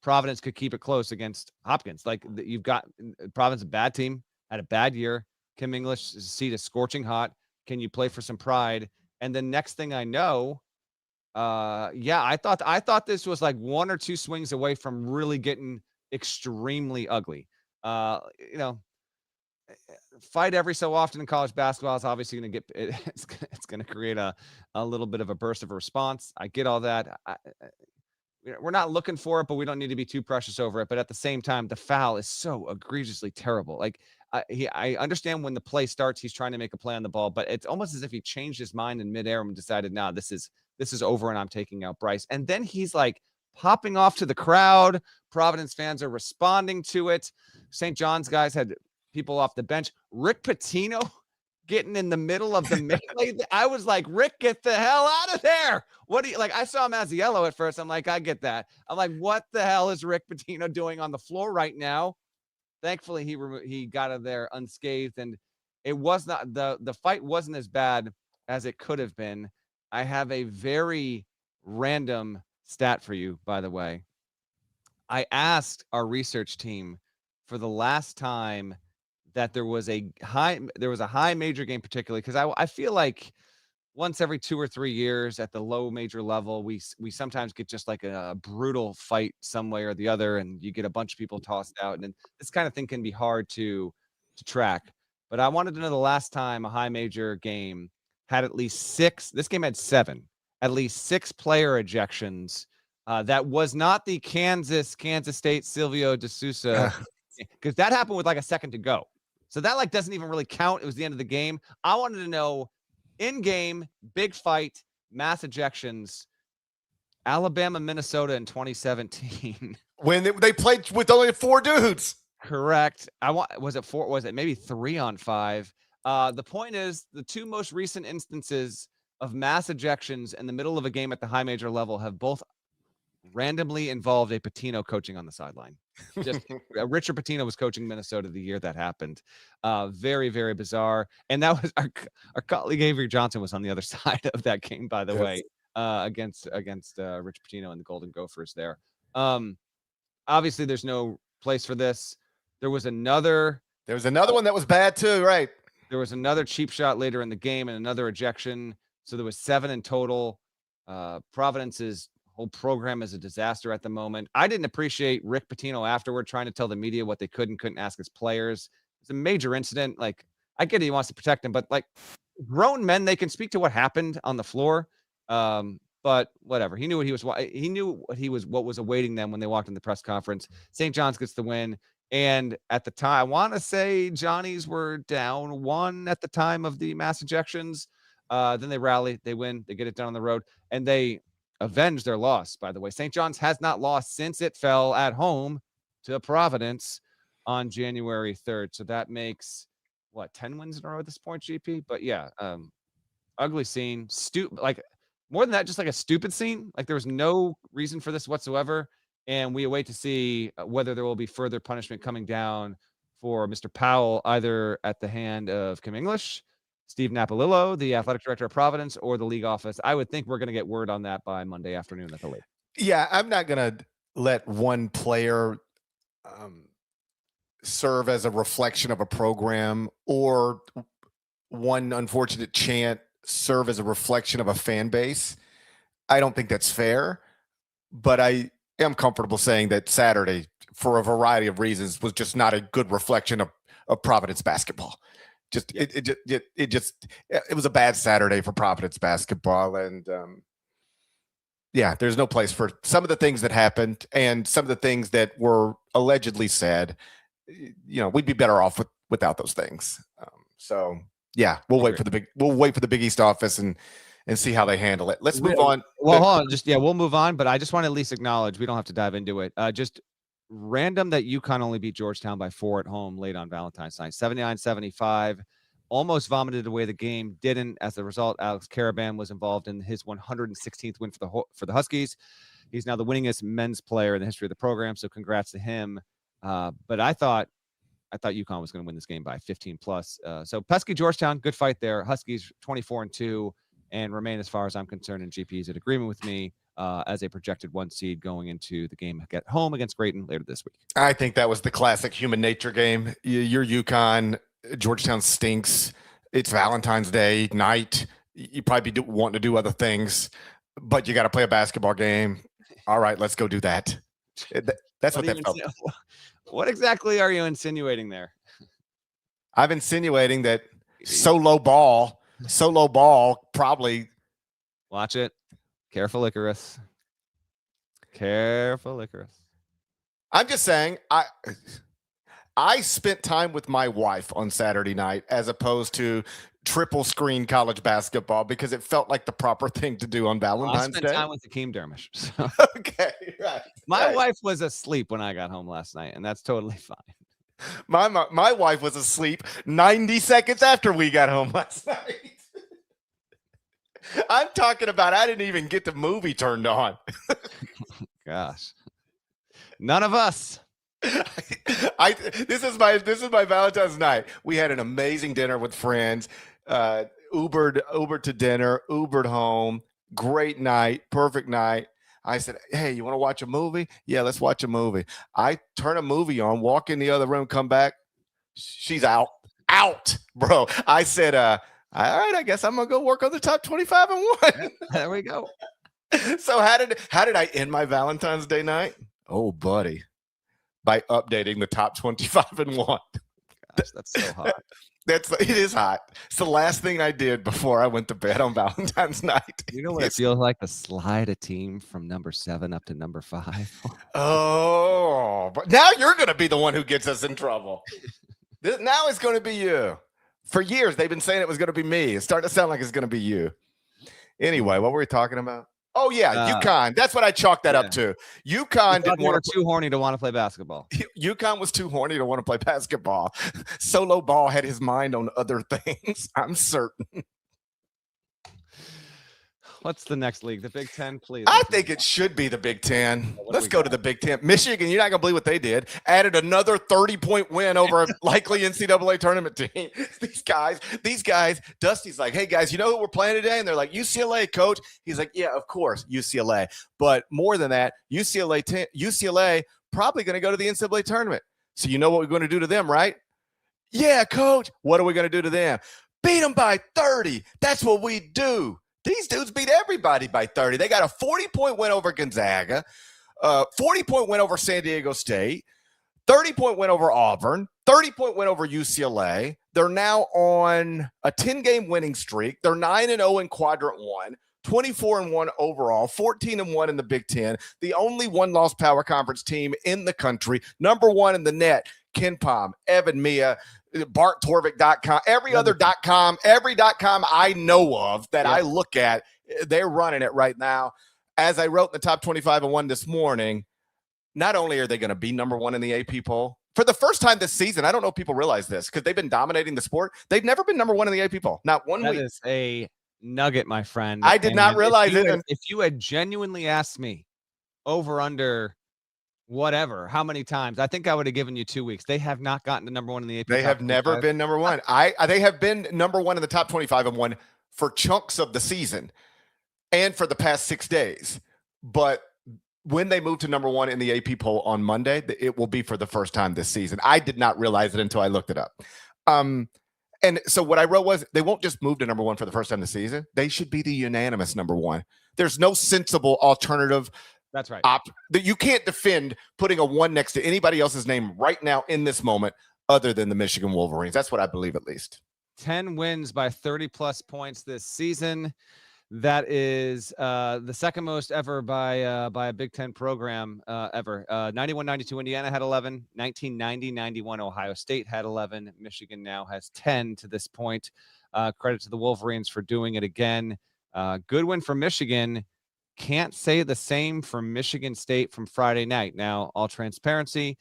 Providence could keep it close against Hopkins. Like, you've got Providence, a bad team, had a bad year. Kim English's seat is scorching hot. Can you play for some pride? And then next thing I know, I thought this was like 1 or 2 swings away from really getting extremely ugly. Fight every so often in college basketball is obviously going to get it's going to create a little bit of a burst of a response. I get all that. We're not looking for it, but we don't need to be too precious over it. But at the same time, the foul is so egregiously terrible. Like, I understand when the play starts, he's trying to make a play on the ball, but it's almost as if he changed his mind in midair and decided, nah, this is over and I'm taking out Bryce. And then he's like popping off to the crowd. Providence fans are responding to it. St. John's guys had people off the bench. Rick Pitino getting in the middle of the melee. I was like, Rick, get the hell out of there. What do you like? I saw him as yellow at first. I'm like, I get that. I'm like, what the hell is Rick Pitino doing on the floor right now? Thankfully, he got out of there unscathed, and it was not the fight wasn't as bad as it could have been. I have a very random stat for you, by the way. I asked our research team for the last time that there was a high major game, particularly because I feel like once every 2 or 3 years at the low major level, we sometimes get just like a brutal fight some way or the other, and you get a bunch of people tossed out, and this kind of thing can be hard to track. But I wanted to know the last time a high major game had at least 6. This game had 7, at least 6 player ejections. That was not the Kansas State Silvio De Sousa, because that happened with like a second to go. So that like doesn't even really count. It was the end of the game. I wanted to know in-game, big fight, mass ejections, Alabama, Minnesota in 2017. When they played with only 4 dudes. Correct. Was it 4? Was it maybe 3 on 5? The point is, the 2 most recent instances of mass ejections in the middle of a game at the high major level have both randomly involved a Pitino coaching on the sideline. Just Richard Pitino was coaching Minnesota the year that happened. Very, very bizarre. And that was our colleague Avery Johnson was on the other side of that game, by the way, against Rich Pitino and the Golden Gophers there. Obviously, there's no place for this. There was another one that was bad too, right? There was another cheap shot later in the game and another ejection. So there was 7 in total. Providence's whole program is a disaster at the moment. I didn't appreciate Rick Pitino afterward trying to tell the media what they could and couldn't ask his players. It's a major incident. Like, I get it, he wants to protect them, but like grown men, they can speak to what happened on the floor. But whatever. He knew what was awaiting them when they walked in the press conference. St. John's gets the win. And at the time, I want to say Johnnies were down 1 at the time of the mass ejections. Then they rally, they win, they get it done on the road, and they avenge their loss, by the way. St. John's has not lost since it fell at home to Providence on January 3rd. So that makes, 10 wins in a row at this point, GP? But yeah, ugly scene. Like, more than that, just like a stupid scene. Like, there was no reason for this whatsoever. And we await to see whether there will be further punishment coming down for Mr. Powell, either at the hand of Kim English, Steve Napolillo, the athletic director of Providence, or the league office. I would think we're going to get word on that by Monday afternoon at the latest. Yeah, I'm not going to let one player serve as a reflection of a program or one unfortunate chant serve as a reflection of a fan base. I don't think that's fair, but I am comfortable saying that Saturday, for a variety of reasons, was just not a good reflection of Providence basketball. It was a bad Saturday for Providence basketball. And there's no place for some of the things that happened and some of the things that were allegedly said. We'd be better off without those things. We'll wait for the Big East office and see how they handle it. Let's move on. Well, hold on. We'll move on, but I just want to at least acknowledge, we don't have to dive into it. Just random that UConn only beat Georgetown by 4 at home late on Valentine's night, 79-75. Almost vomited away the game. Didn't. As a result, Alex Caravan was involved in his 116th win for the Huskies. He's now the winningest men's player in the history of the program, so congrats to him. But I thought UConn was going to win this game by 15 plus. So pesky Georgetown, good fight there. Huskies 24-2 and remain, as far as I'm concerned, and GP is in agreement with me, as a projected 1 seed going into the game at home against Creighton later this week. I think that was the classic human nature game. You're UConn. Georgetown stinks. It's Valentine's Day night. You probably want to do other things, but you got to play a basketball game. All right, let's go do that. That's what that felt. What exactly are you insinuating there? I'm insinuating that solo ball probably. Watch it. Careful, Icarus. Careful, Icarus. I'm just saying, I spent time with my wife on Saturday night as opposed to triple screen college basketball because it felt like the proper thing to do on Valentine's Day. I spent time with Hakeem Dermish. So. Okay, right. My wife was asleep when I got home last night, and that's totally fine. My wife was asleep 90 seconds after we got home last night. I'm talking about I didn't even get the movie turned on. Gosh. None of us. This is my Valentine's night. We had an amazing dinner with friends. Ubered to dinner, Ubered home. Great night, perfect night. I said, "Hey, you want to watch a movie? Yeah, let's watch a movie." I turn a movie on, walk in the other room, come back. She's out, bro. I said, "All right, I guess I'm gonna go work on the top 25 and 1." There we go. So how did I end my Valentine's Day night? Oh, buddy. By updating the top 25 and 1. Gosh, that's so hot. It is hot. It's the last thing I did before I went to bed on Valentine's night. You know what it feels like to slide a team from number 7 up to number 5? Oh, but now you're going to be the one who gets us in trouble. Now it's going to be you. For years, they've been saying it was going to be me. It's starting to sound like it's going to be you. Anyway, what were we talking about? Oh, yeah, UConn. That's what I chalked that up to. UConn didn't want too horny to want to play basketball. UConn was too horny to want to play basketball. Solo Ball had his mind on other things, I'm certain. What's the next league? The Big Ten, please. I think it should be the Big Ten. What do Let's we go got? to the Big Ten. Michigan, you're not going to believe what they did. Added another 30-point win over a likely NCAA tournament team. These guys, Dusty's like, hey, guys, you know who we're playing today? And they're like, UCLA, coach. He's like, yeah, of course, UCLA. But more than that, UCLA probably going to go to the NCAA tournament. So you know what we're going to do to them, right? Yeah, coach. What are we going to do to them? Beat them by 30. That's what we do. These dudes beat everybody by 30. They got a 40-point win over Gonzaga, 40-point win over San Diego State, 30-point win over Auburn, 30-point win over UCLA. They're now on a 10-game winning streak. They're 9-0 in Quadrant 1, 24-1 overall, 14-1 in the Big Ten, the only one-loss power conference team in the country, number one in the net, Ken Pom, Evan Mia, BartTorvik.com, every other .com, every .com I know of that I look at, they're running it right now. As I wrote in the top 25 and 1 this morning, not only are they going to be number one in the AP poll, for the first time this season, I don't know if people realize this because they've been dominating the sport. They've never been number one in the AP poll, not one week. That is a nugget, my friend. I did not realize it. If you had genuinely asked me over under whatever, how many times, I think I would have given you 2 weeks. They have not gotten to number one in the AP. They have never been number one. They have been number one in the top 25 and 1 for chunks of the season and for the past 6 days. But when they move to number one in the AP poll on Monday, it will be for the first time this season. I did not realize it until I looked it up. And so what I wrote was they won't just move to number one for the first time this season. They should be the unanimous number one. There's no sensible alternative. That's right. That you can't defend putting a one next to anybody else's name right now in this moment other than the Michigan Wolverines. That's what I believe, at least. 10 wins by 30-plus points this season. That is the second most ever by a Big Ten program ever. 91-92 Indiana had 11. 1990-91 Ohio State had 11. Michigan now has 10 to this point. Credit to the Wolverines for doing it again. Good win for Michigan. Can't say the same for Michigan State from Friday night. Now, all transparency,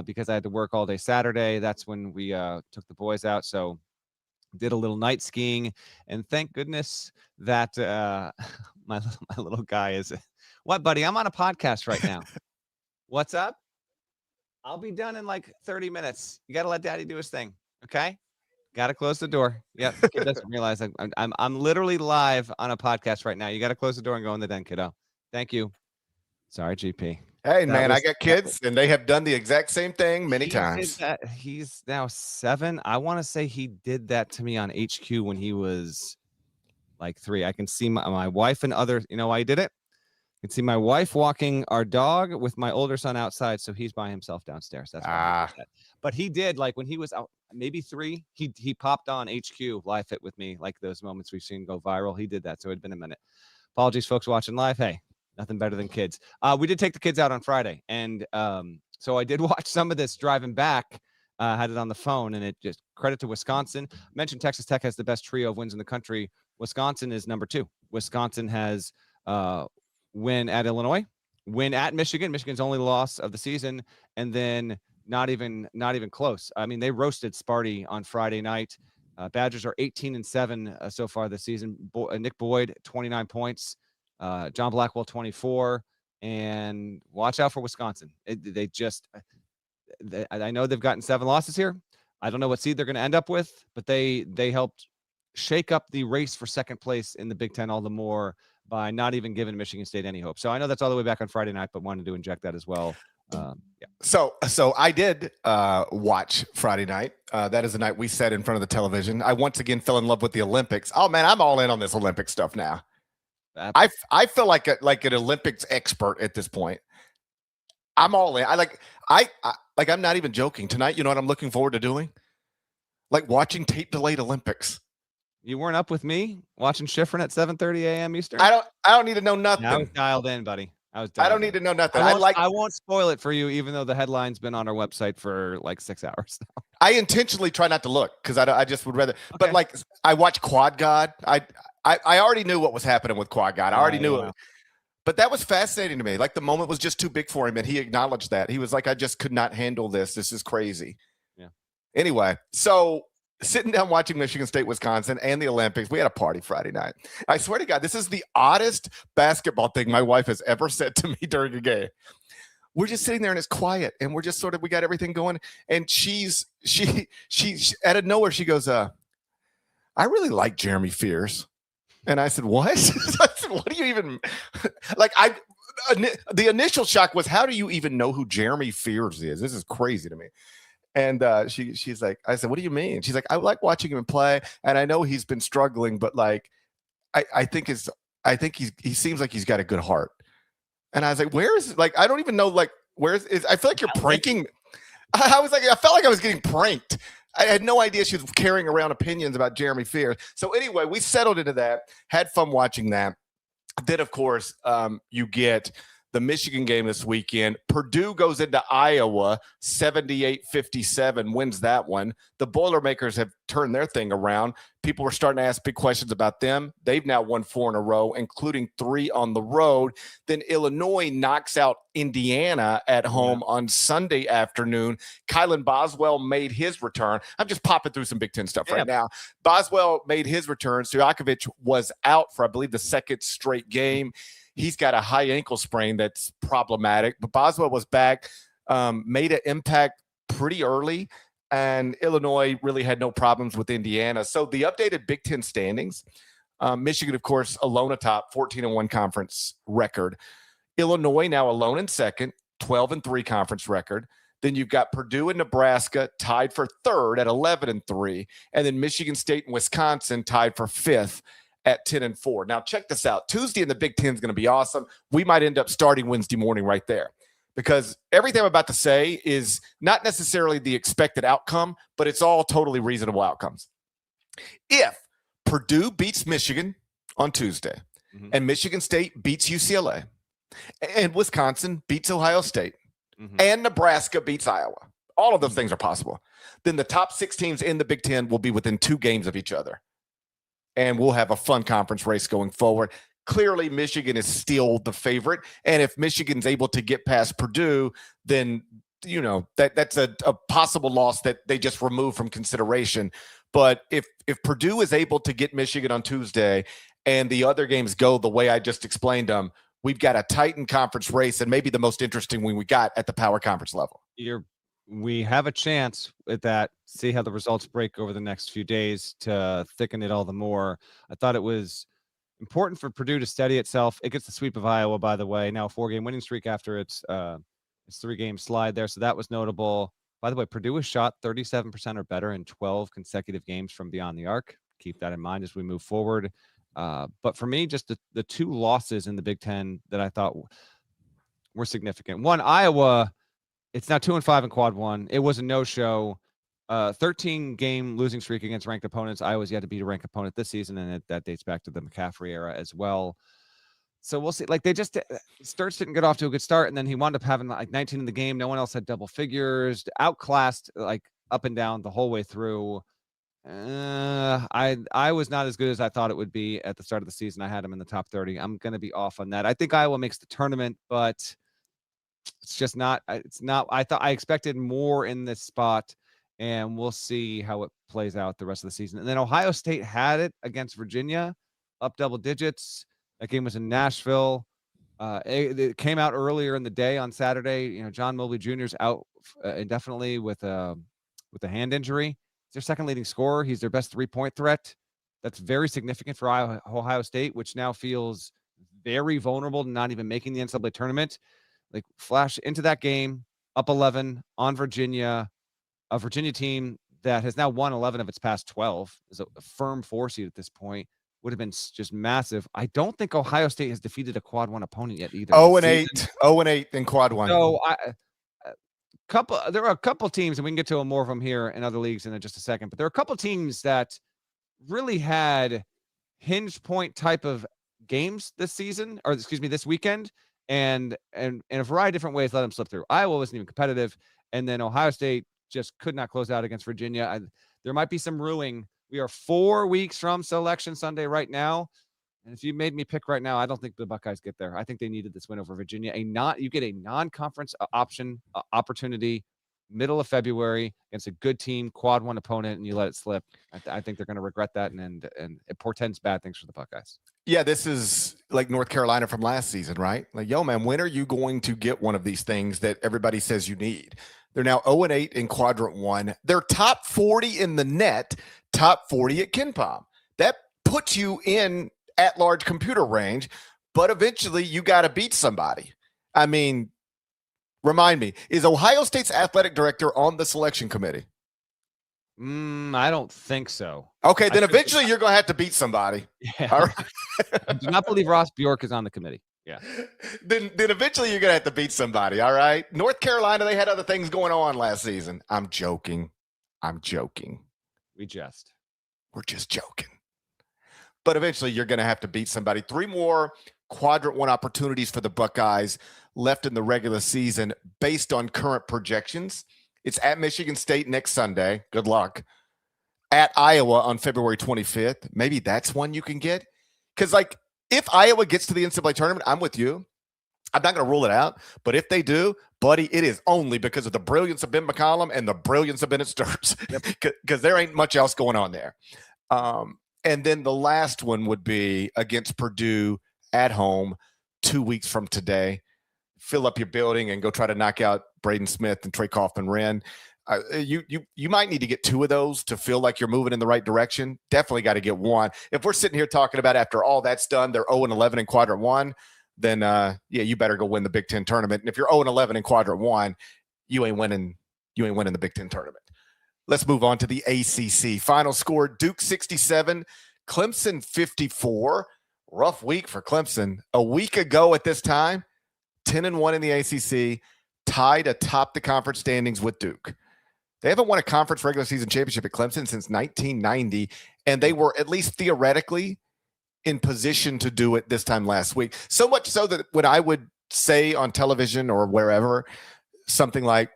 because I had to work all day Saturday. That's when we took the boys out. So did a little night skiing, and thank goodness that my little guy is what, buddy? I'm on a podcast right now. What's up? I'll be done in like 30 minutes. You got to let daddy do his thing. Okay. Got to close the door. Yep. Kid doesn't realize I'm literally live on a podcast right now. You got to close the door and go in the den, kiddo. Thank you. Sorry, GP. Hey, man, I got kids, and they have done the exact same thing many times. He's now 7. I want to say he did that to me on HQ when he was like 3. I can see my wife and other, you know why he did it? I can see my wife walking our dog with my older son outside, so he's by himself downstairs. That's why he did that. But he did, like when he was out, maybe 3, he popped on HQ live fit with me, like those moments we've seen go viral. He did that, so it'd been a minute. Apologies, folks watching live. Hey, nothing better than kids. We did take the kids out on Friday, and so I did watch some of this driving back. Had it on the phone, and it just credit to Wisconsin. I mentioned Texas Tech has the best trio of wins in the country. Wisconsin is number 2. Wisconsin has win at Illinois, win at Michigan. Michigan's only loss of the season, and then not even close. I mean, they roasted Sparty on Friday night. Badgers are 18-7 so far this season. Nick Boyd 29 points. John Blackwell 24, and watch out for Wisconsin. I know they've gotten 7 losses here. I don't know what seed they're going to end up with, but they helped shake up the race for second place in the Big Ten all the more by not even giving Michigan State any hope. So I know that's all the way back on Friday night, but wanted to inject that as well. Yeah. So I did watch Friday night. That is the night we sat in front of the television. I once again fell in love with the Olympics. Oh man, I'm all in on this Olympic stuff now. I feel like an Olympics expert at this point. I'm all in. I'm not even joking. Tonight, you know what I'm looking forward to doing? Like watching tape delayed Olympics. You weren't up with me watching Schifrin at 7:30 a.m. Eastern? I don't need to know nothing. I was dialed in, buddy. I don't need to know nothing. I won't spoil it for you, even though the headline's been on our website for like 6 hours now. I intentionally try not to look because I just would rather. Okay. But like I watched Quad God. I already knew what was happening with Quad God. I already knew it. But that was fascinating to me. Like the moment was just too big for him, and he acknowledged that. He was like, "I just could not handle this. This is crazy." Yeah. Anyway, so sitting down watching Michigan State, Wisconsin, and the Olympics. We had a party Friday night. I swear to God, this is the oddest basketball thing my wife has ever said to me during a game. We're just sitting there and it's quiet, and we're just sort of, we got everything going. And she out of nowhere, she goes, I really like Jeremy Fears. And I said, what? I said, what do you even like? The initial shock was, how do you even know who Jeremy Fears is? This is crazy to me. And she's like, I said, what do you mean? She's like, I like watching him play, and I know he's been struggling, but like, I think he seems like he's got a good heart. And I was like, where is, like, I don't even know, like, where is I feel like you're pranking. I felt like I was getting pranked. I had no idea she was carrying around opinions about Jeremy Fears. So anyway, we settled into that, had fun watching that. Then, of course, you get the Michigan game this weekend. Purdue goes into Iowa, 78-57, wins that one. The Boilermakers have turned their thing around. People were starting to ask big questions about them. They've now won 4 in a row, including 3 on the road. Then Illinois knocks out Indiana at home on Sunday afternoon. Kylan Boswell made his return. I'm just popping through some Big Ten stuff right now. Boswell made his return. Stojakovic was out for, I believe, the second straight game. He's got a high ankle sprain that's problematic, but Boswell was back, made an impact pretty early, and Illinois really had no problems with Indiana. So the updated Big Ten standings, Michigan, of course, alone atop, 14-1 conference record. Illinois now alone in second, 12-3 conference record. Then you've got Purdue and Nebraska tied for third at 11-3, and then Michigan State and Wisconsin tied for fifth at 10-4. Now, check this out. Tuesday in the Big Ten is going to be awesome. We might end up starting Wednesday morning right there, because everything I'm about to say is not necessarily the expected outcome, but it's all totally reasonable outcomes. If Purdue beats Michigan on Tuesday, and Michigan State beats UCLA, and Wisconsin beats Ohio State, and Nebraska beats Iowa, all of those things are possible, then the top 6 teams in the Big Ten will be within 2 games of each other. And we'll have a fun conference race going forward. Clearly, Michigan is still the favorite. And if Michigan's able to get past Purdue, then, you know, that's a possible loss that they just remove from consideration. But if Purdue is able to get Michigan on Tuesday and the other games go the way I just explained them, we've got a Titan conference race, and maybe the most interesting one we got at the power conference level. We have a chance at that. See how the results break over the next few days to thicken it all the more. I thought it was important for Purdue to steady itself. It gets the sweep of Iowa, by the way. Now a 4-game winning streak after its 3-game slide there. So that was notable. By the way, Purdue has shot 37% or better in 12 consecutive games from beyond the arc. Keep that in mind as we move forward. But for me, just the 2 losses in the Big Ten that I thought were significant. One, Iowa. It's now 2-5 in quad 1. It was a no-show. 13-game losing streak against ranked opponents. Iowa's yet to beat a ranked opponent this season, and that dates back to the McCaffrey era as well. So we'll see. Like, they just Sturts didn't get off to a good start, and then he wound up having like 19 in the game. No one else had double figures. Outclassed like up and down the whole way through. I was not as good as I thought it would be at the start of the season. I had him in the top 30. I'm going to be off on that. I think Iowa makes the tournament, but it's just not. It's not. I expected more in this spot, and we'll see how it plays out the rest of the season. And then Ohio State had it against Virginia, up double digits. That game was in Nashville. It came out earlier in the day on Saturday. You know, John Mobley Jr. is out indefinitely with a hand injury. He's their second leading scorer. He's their best 3-point threat. That's very significant for Ohio State, which now feels very vulnerable to not even making the NCAA tournament. Like, flash into that game, up 11 on Virginia, a Virginia team that has now won 11 of its past 12, is a firm 4 seed at this point. Would have been just massive. I don't think Ohio State has defeated a quad 1 opponent yet either. 0-8 in quad 1. So there are a couple teams, and we can get to more of them here in other leagues in just a second, but there are a couple teams that really had hinge point type of games this season, or this weekend. And in a variety of different ways, let them slip through. Iowa wasn't even competitive. And then Ohio State just could not close out against Virginia. There might be some ruling. We are 4 weeks from Selection Sunday right now. And if you made me pick right now, I don't think the Buckeyes get there. I think they needed this win over Virginia. You get a non-conference opportunity middle of February against a good team, quad one opponent, and you let it slip. I think they're going to regret that, and it portends bad things for the Buckeyes. Yeah, this is like North Carolina from last season, right? Like, yo, man, when are you going to get one of these things that everybody says you need? They're now 0-8 in quadrant one. They're top 40 in the net, top 40 at KenPom. That puts you in at-large computer range, but eventually you got to beat somebody. I mean, remind me, is Ohio State's athletic director on the selection committee? I don't think so. Okay, then eventually you're going to have to beat somebody. Yeah. All right. I do not believe Ross Bjork is on the committee. Yeah. Then eventually you're going to have to beat somebody, all right? North Carolina, they had other things going on last season. I'm joking. We jest. We're just joking. But eventually you're going to have to beat somebody. 3 more quadrant one opportunities for the Buckeyes left in the regular season based on current projections. It's at Michigan State next Sunday. Good luck. At Iowa on February 25th. Maybe that's one you can get. Because, like, if Iowa gets to the NCAA tournament, I'm with you. I'm not going to rule it out. But if they do, buddy, it is only because of the brilliance of Ben McCollum and the brilliance of Bennett Sturts. Because there ain't much else going on there. And then the last one would be against Purdue at home 2 weeks from today. Fill up your building and go try to knock out Braden Smith and Trey Kaufman-Renn. You might need to get 2 of those to feel like you're moving in the right direction. Definitely got to get 1. If we're sitting here talking about after all that's done, they're 0-11 in quadrant 1, then you better go win the Big Ten tournament. And if you're 0-11 in quadrant 1, you ain't winning the Big Ten tournament. Let's move on to the ACC. Final score: Duke 67, Clemson 54. Rough week for Clemson. A week ago at this time, 10-1 in the ACC, tied atop the conference standings with Duke. They haven't won a conference regular season championship at Clemson since 1990, and they were at least theoretically in position to do it this time last week. So much so that when I would say on television or wherever something like,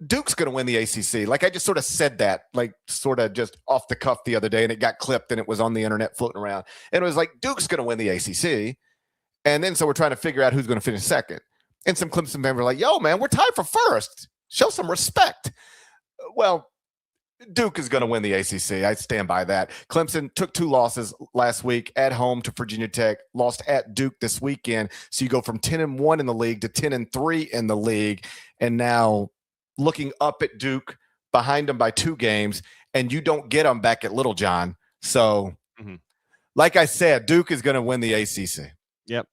Duke's going to win the ACC, like I just sort of said that, like sort of just off the cuff the other day, and it got clipped and it was on the internet floating around. And it was like, Duke's going to win the ACC. And then so we're trying to figure out who's going to finish second. And some Clemson fans were like, yo, man, we're tied for first. Show some respect. Well, Duke is going to win the ACC. I stand by that. Clemson took 2 losses last week at home to Virginia Tech, lost at Duke this weekend. So you go from 10-1 in the league to 10-3 in the league. And now looking up at Duke, behind them by 2 games, and you don't get them back at Little John. So, like I said, Duke is going to win the ACC. Yep.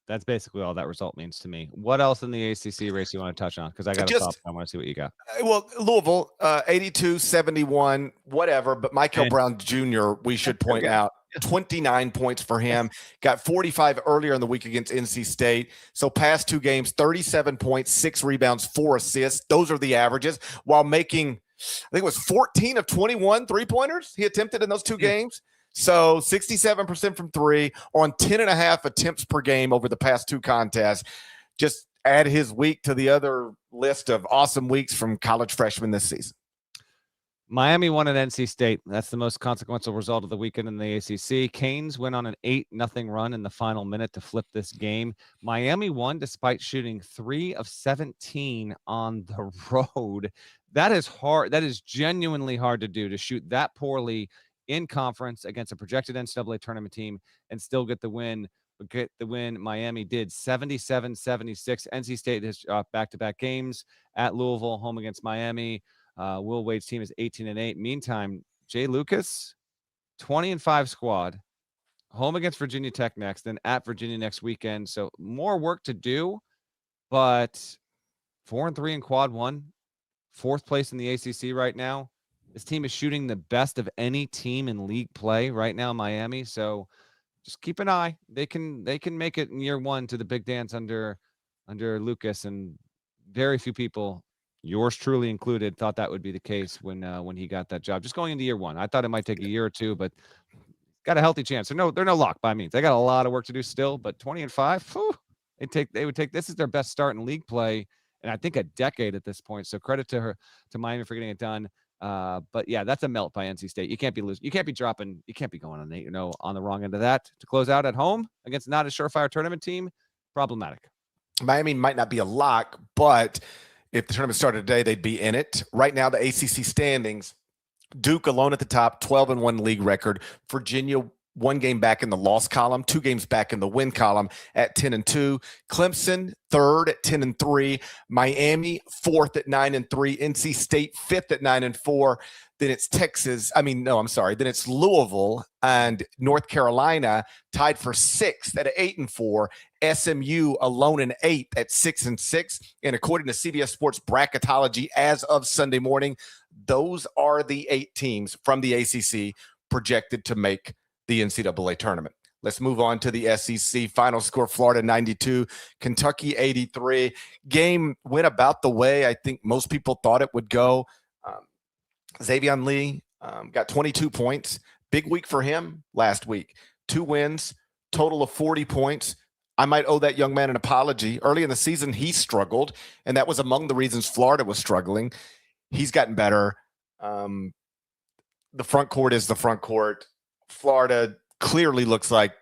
That's basically all that result means to me. What else in the ACC race you want to touch on? Because I got to stop. I want to see what you got. Well, Louisville, 82-71, whatever. But Michael Brown Jr., we should point out, 29 points for him. Got 45 earlier in the week against NC State. So past 2 games, 37 points, 6 rebounds, 4 assists. Those are the averages. While making, I think it was 14 of 21 3-pointers he attempted in those 2 games. So 67% from 3 on 10.5 attempts per game over the past 2 contests. Just add his week to the other list of awesome weeks from college freshmen this season. Miami won at NC State. That's the most consequential result of the weekend in the ACC. Canes went on an 8-0 run in the final minute to flip this game. Miami won despite shooting 3 of 17 on the road. That is hard. That is genuinely hard to do, to shoot that poorly in conference against a projected NCAA tournament team and still get the win. Miami did 77-76. NC State has back-to-back games at Louisville, home against Miami. Will Wade's team is 18-8. Meantime, Jay Lucas, 20-5 squad, home against Virginia Tech next, then at Virginia next weekend. So more work to do, but 4-3 in quad 1, 4th place in the ACC right now. This team is shooting the best of any team in league play right now, Miami. So just keep an eye. They can make it in year 1 to the big dance under Lucas, and very few people, yours truly included, thought that would be the case when he got that job. Just going into year 1, I thought it might take a year or 2, but got a healthy chance. They're no lock by means. They got a lot of work to do still, but 20-5, they would take. This is their best start in league play, and I think a decade at this point. So credit to Miami for getting it done. But yeah, that's a melt by NC State. You can't be losing. You can't be dropping. You can't be going on 8-0 on the wrong end of that to close out at home against not a surefire tournament team. Problematic. Miami might not be a lock, but If the tournament started today, they'd be in it. Right now, the ACC standings, Duke alone at the top, 12-1 league record. Virginia, 1 game back in the loss column, 2 games back in the win column at 10-2. Clemson, 3rd at 10-3. Miami, 4th at 9-3. NC State, 5th at 9-4. Then it's Then it's Louisville and North Carolina tied for 6th at 8-4. SMU alone in 8th at 6-6. And according to CBS Sports bracketology, as of Sunday morning, those are the 8 teams from the ACC projected to make the NCAA tournament. Let's move on to the SEC. Final score, Florida 92, Kentucky 83. Game went about the way I think most people thought it would go. Xavier Lee got 22 points. Big week for him last week. 2 wins, total of 40 points. I might owe that young man an apology. Early in the season, he struggled, and that was among the reasons Florida was struggling. He's gotten better. The front court is the front court. Florida clearly looks like,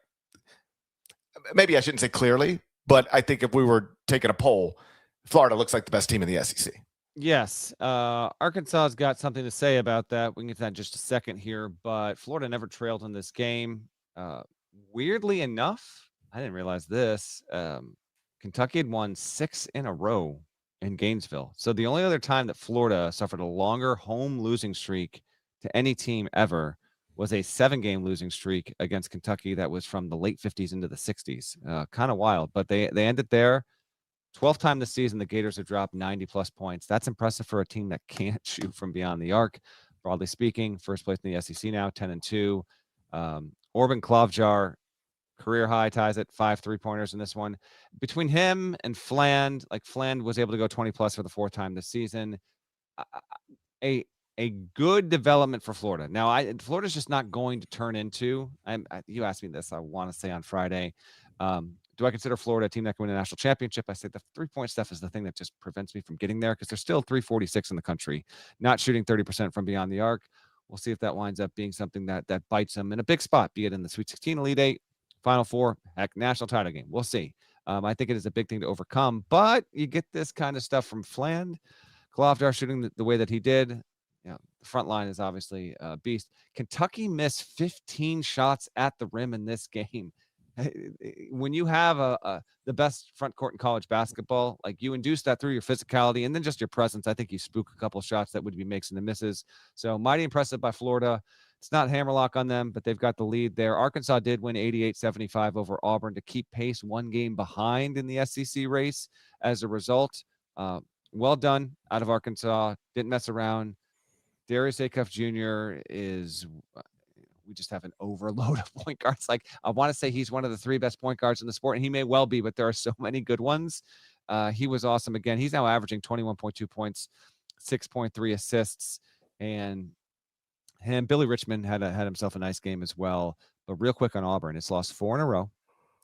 maybe I shouldn't say clearly, but I think if we were taking a poll, Florida looks like the best team in the SEC. Yes. Arkansas's got something to say about that. We can get to that in just a second here, but Florida never trailed in this game. Weirdly enough, I didn't realize this. Kentucky had won 6 in a row in Gainesville. So the only other time that Florida suffered a longer home losing streak to any team ever was a 7-game losing streak against Kentucky that was from the late 50s into the 60s. Kind of wild, but they ended there. 12th time this season, the Gators have dropped 90-plus points. That's impressive for a team that can't shoot from beyond the arc. Broadly speaking, first place in the SEC now, 10-2. Orban Klavjar, career high, ties at 5 3-pointers in this one. Between him and Fland, Fland was able to go 20-plus for the 4th time this season. A good development for Florida. Now, Florida's just not going to turn into, you asked me this, I want to say on Friday, do I consider Florida a team that can win a national championship? I said the 3-point stuff is the thing that just prevents me from getting there because they're still 346 in the country, not shooting 30% from beyond the arc. We'll see if that winds up being something that bites them in a big spot, be it in the Sweet 16, Elite 8, Final 4, heck, national title game. We'll see. I think it is a big thing to overcome, but you get this kind of stuff from Fland. Klavjar shooting the way that he did. The front line is obviously a beast. Kentucky missed 15 shots at the rim in this game. When you have the best front court in college basketball, you induce that through your physicality and then just your presence. I think you spook a couple shots that would be makes and the misses. So mighty impressive by Florida. It's not hammerlock on them, but they've got the lead there. Arkansas did win 88-75 over Auburn to keep pace 1 game behind in the SEC race. As a result, well done out of Arkansas. Didn't mess around. Darius Acuff Jr. we just have an overload of point guards. I want to say he's one of the 3 best point guards in the sport, and he may well be, but there are so many good ones. He was awesome again. He's now averaging 21.2 points, 6.3 assists, and Billy Richmond had himself a nice game as well. But real quick on Auburn, it's lost 4 in a row.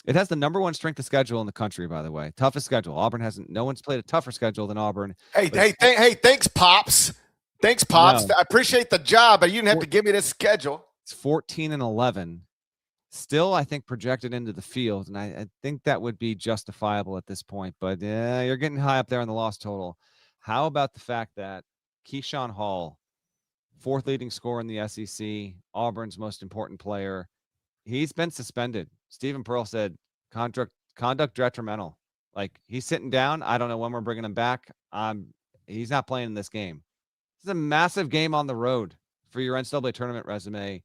It has the number 1 strength of schedule in the country, by the way. Toughest schedule. Auburn no one's played a tougher schedule than Auburn. Hey, thanks, Pops. Thanks, Pops. No. I appreciate the job, but you didn't have to give me this schedule. It's 14-11. Still, I think, projected into the field, and I think that would be justifiable at this point. But you're getting high up there on the loss total. How about the fact that Keyshawn Hall, 4th leading scorer in the SEC, Auburn's most important player, he's been suspended. Stephen Pearl said conduct detrimental. He's sitting down. I don't know when we're bringing him back. He's not playing in this game. This is a massive game on the road for your NCAA tournament resume.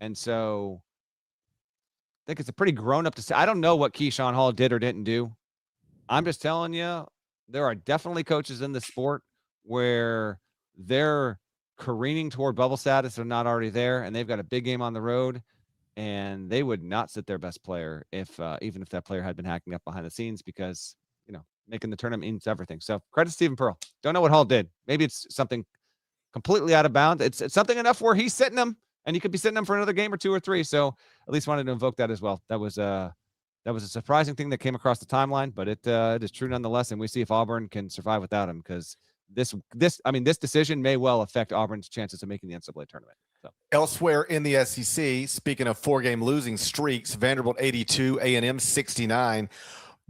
And so I think it's a pretty grown-up to say. I don't know what Keyshawn Hall did or didn't do. I'm just telling you, there are definitely coaches in the sport where they're careening toward bubble status. They're not already there, and they've got a big game on the road, and they would not sit their best player even if that player had been hacking up behind the scenes because, making the tournament means everything. So credit to Stephen Pearl. Don't know what Hall did. Maybe it's something completely out of bounds. It's something enough where he's sitting them, and he could be sitting them for another game or 2 or 3. So at least wanted to invoke that as well. That was a surprising thing that came across the timeline, but it is true nonetheless. And we see if Auburn can survive without him, because this decision may well affect Auburn's chances of making the NCAA tournament. So. Elsewhere in the SEC, speaking of 4-game losing streaks, Vanderbilt 82, A&M 69.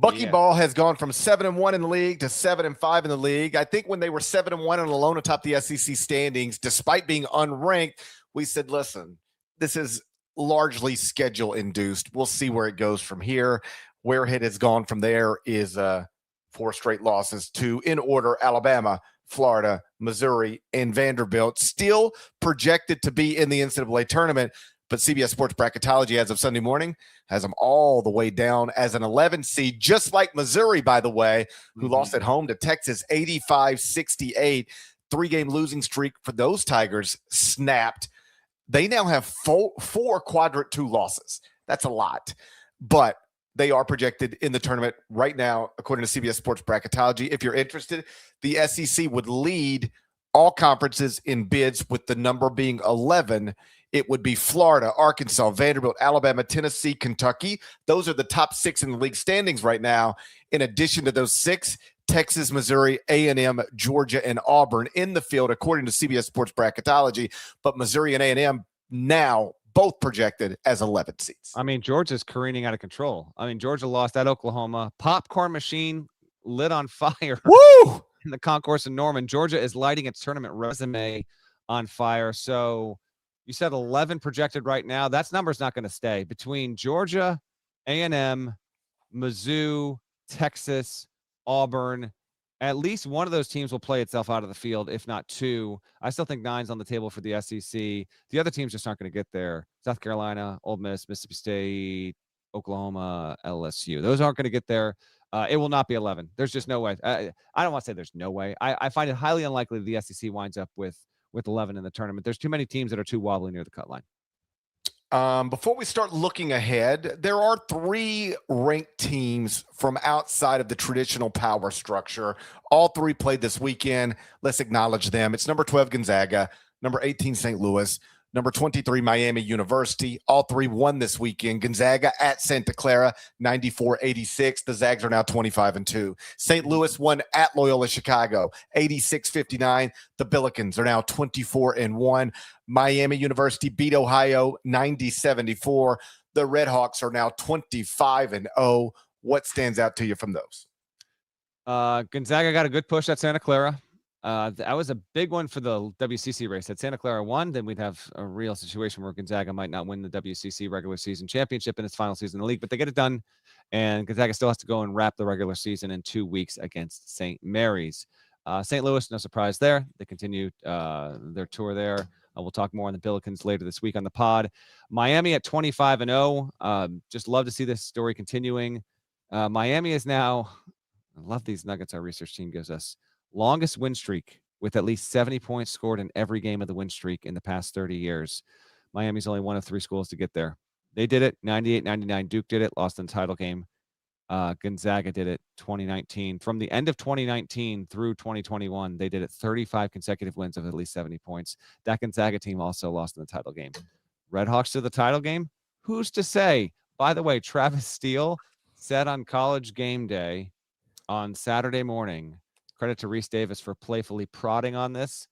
Buckyball has gone from 7-1 in the league to 7-5 in the league. I think when they were 7-1 and alone atop the SEC standings, despite being unranked, we said, listen, this is largely schedule induced. We'll see where it goes from here. Where it has gone from there is 4 straight losses to, in order, Alabama, Florida, Missouri, and Vanderbilt, still projected to be in the NCAA tournament. But CBS Sports Bracketology, as of Sunday morning, has them all the way down as an 11 seed, just like Missouri, by the way, who lost at home to Texas 85-68. 3-game losing streak for those Tigers snapped. They now have 4 quadrant 2 losses. That's a lot. But they are projected in the tournament right now, according to CBS Sports Bracketology. If you're interested, the SEC would lead all conferences in bids with the number being 11. It would be Florida, Arkansas, Vanderbilt, Alabama, Tennessee, Kentucky. Those are the top 6 in the league standings right now. In addition to those 6, Texas, Missouri, A&M, Georgia, and Auburn in the field, according to CBS Sports Bracketology. But Missouri and A&M now both projected as 11 seats. I mean, Georgia's careening out of control. I mean, Georgia lost at Oklahoma. Popcorn machine lit on fire. Woo! In the concourse in Norman. Georgia is lighting its tournament resume on fire. So you said 11 projected right now. That number's not going to stay. Between Georgia, A&M, Mizzou, Texas, Auburn, at least one of those teams will play itself out of the field, if not 2. I still think 9's on the table for the SEC. The other teams just aren't going to get there. South Carolina, Ole Miss, Mississippi State, Oklahoma, LSU. Those aren't going to get there. It will not be 11. There's just no way. I don't want to say there's no way. I find it highly unlikely the SEC winds up with 11 in the tournament. There's too many teams that are too wobbly near the cut line. Before we start looking ahead, there are 3 ranked teams from outside of the traditional power structure. All 3 played this weekend. Let's acknowledge them. It's number 12, Gonzaga, number 18, St. Louis, number 23, Miami University. All 3 won this weekend. Gonzaga at Santa Clara, 94-86. The Zags are now 25-2. St. Louis won at Loyola Chicago, 86-59. The Billikens are now 24-1. Miami University beat Ohio, 90-74. The Redhawks are now 25-0. What stands out to you from those? Gonzaga got a good push at Santa Clara. That was a big one for the WCC race. Had Santa Clara won, then we'd have a real situation where Gonzaga might not win the WCC regular season championship in its final season in the league, but they get it done. And Gonzaga still has to go and wrap the regular season in 2 weeks against St. Mary's. St. Louis, no surprise there. They continue their tour there. We'll talk more on the Billikens later this week on the pod. Miami at 25-0. Just love to see this story continuing. Miami is now, I love these nuggets our research team gives us, longest win streak with at least 70 points scored in every game of the win streak in the past 30 years. Miami's only one of 3 schools to get there. They did it 98-99. Duke did it, lost in the title game. Gonzaga did it 2019. From the end of 2019 through 2021, they did it 35 consecutive wins of at least 70 points. That Gonzaga team also lost in the title game. Redhawks to the title game? Who's to say? By the way, Travis Steele said on College Game Day on Saturday morning, credit to Reese Davis for playfully prodding on this.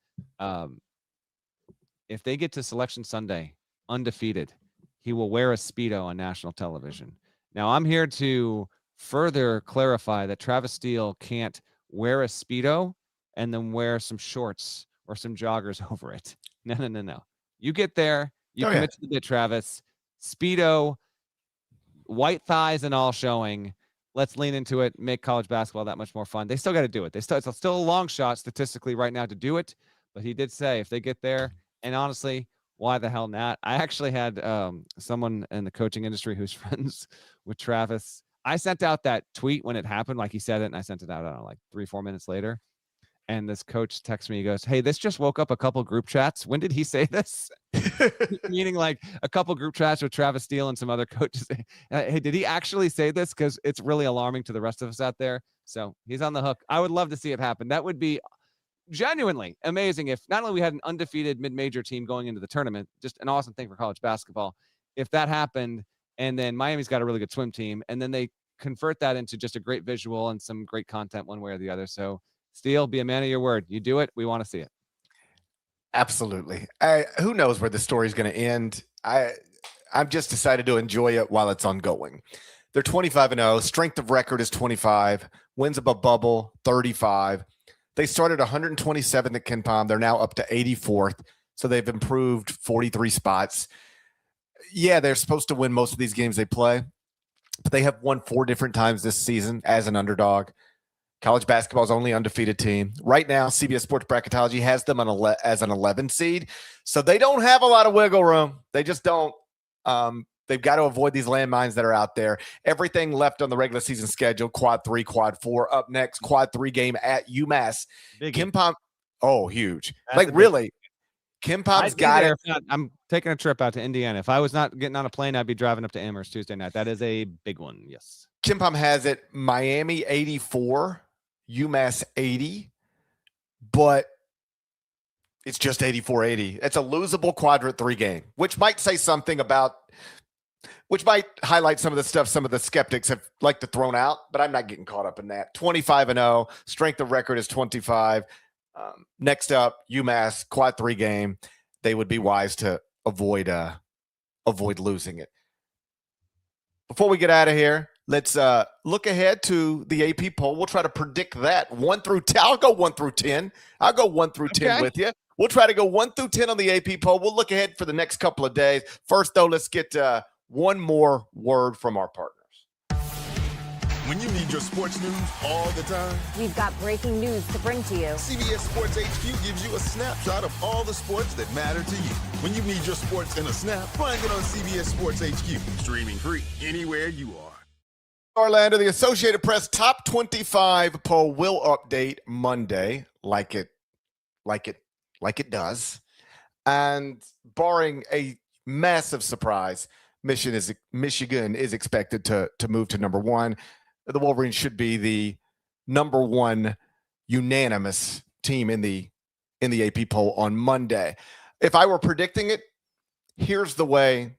If they get to Selection Sunday undefeated, he will wear a Speedo on national television. Now, I'm here to further clarify that Travis Steele can't wear a Speedo and then wear some shorts or some joggers over it. No. You get there, you commit to the bit, Travis. Speedo, white thighs and all showing. Let's lean into it, make college basketball that much more fun. They still got to do it. It's still a long shot statistically right now to do it, but he did say if they get there, and honestly, why the hell not? I actually had someone in the coaching industry who's friends with Travis. I sent out that tweet when it happened, like he said it, and I sent it out, I don't know, like 3-4 minutes later. And this coach texts me, he goes, "Hey, this just woke up a couple group chats. When did he say this?" Meaning like a couple group chats with Travis Steele and some other coaches. Hey, did he actually say this? Because it's really alarming to the rest of us out there. So he's on the hook. I would love to see it happen. That would be genuinely amazing if not only we had an undefeated mid-major team going into the tournament, just an awesome thing for college basketball. If that happened, and then Miami's got a really good swim team, and then they convert that into just a great visual and some great content one way or the other. So Steele, be a man of your word. You do it, we want to see it. Absolutely. Who knows where the story's going to end? I'm just decided to enjoy it while it's ongoing. They're 25-0. Strength of record is 25. Wins above bubble, 35. They started 127th at KenPom. They're now up to 84th. So they've improved 43 spots. Yeah, they're supposed to win most of these games they play, but they have won 4 different times this season as an underdog. College basketball's only undefeated team. Right now, CBS Sports Bracketology has them as an 11 seed. So they don't have a lot of wiggle room. They just don't. They've got to avoid these landmines that are out there. Everything left on the regular season schedule, quad 3, quad 4. Up next, quad 3 game at UMass. KenPom, huge. That's really, KenPom's got it. I'm taking a trip out to Indiana. If I was not getting on a plane, I'd be driving up to Amherst Tuesday night. That is a big one, yes. KenPom has it Miami 84, UMass 80, but it's just 84-80. It's a losable quadrant 3 game, which might say something about – which might highlight some of the stuff some of the skeptics have liked to thrown out, but I'm not getting caught up in that. 25-0, strength of record is 25. Next up, UMass, quad 3 game. They would be wise to avoid losing it. Before we get out of here, let's look ahead to the AP poll. We'll try to predict that 1 through 10. I'll go 1 through 10. I'll go 1 through 10 with you. We'll try to go 1 through 10 on the AP poll. We'll look ahead for the next couple of days. First, though, let's get one more word from our partners. When you need your sports news all the time, We've got breaking news to bring to you. CBS Sports HQ gives you a snapshot of all the sports that matter to you. When you need your sports in a snap, find it on CBS Sports HQ, streaming free anywhere you are. Orlando, the Associated Press top 25 poll will update Monday, like it does, and barring a massive surprise, Michigan is expected to move to number 1. The Wolverines should be the number 1 unanimous team in the AP poll on Monday. If I were predicting it, here's the way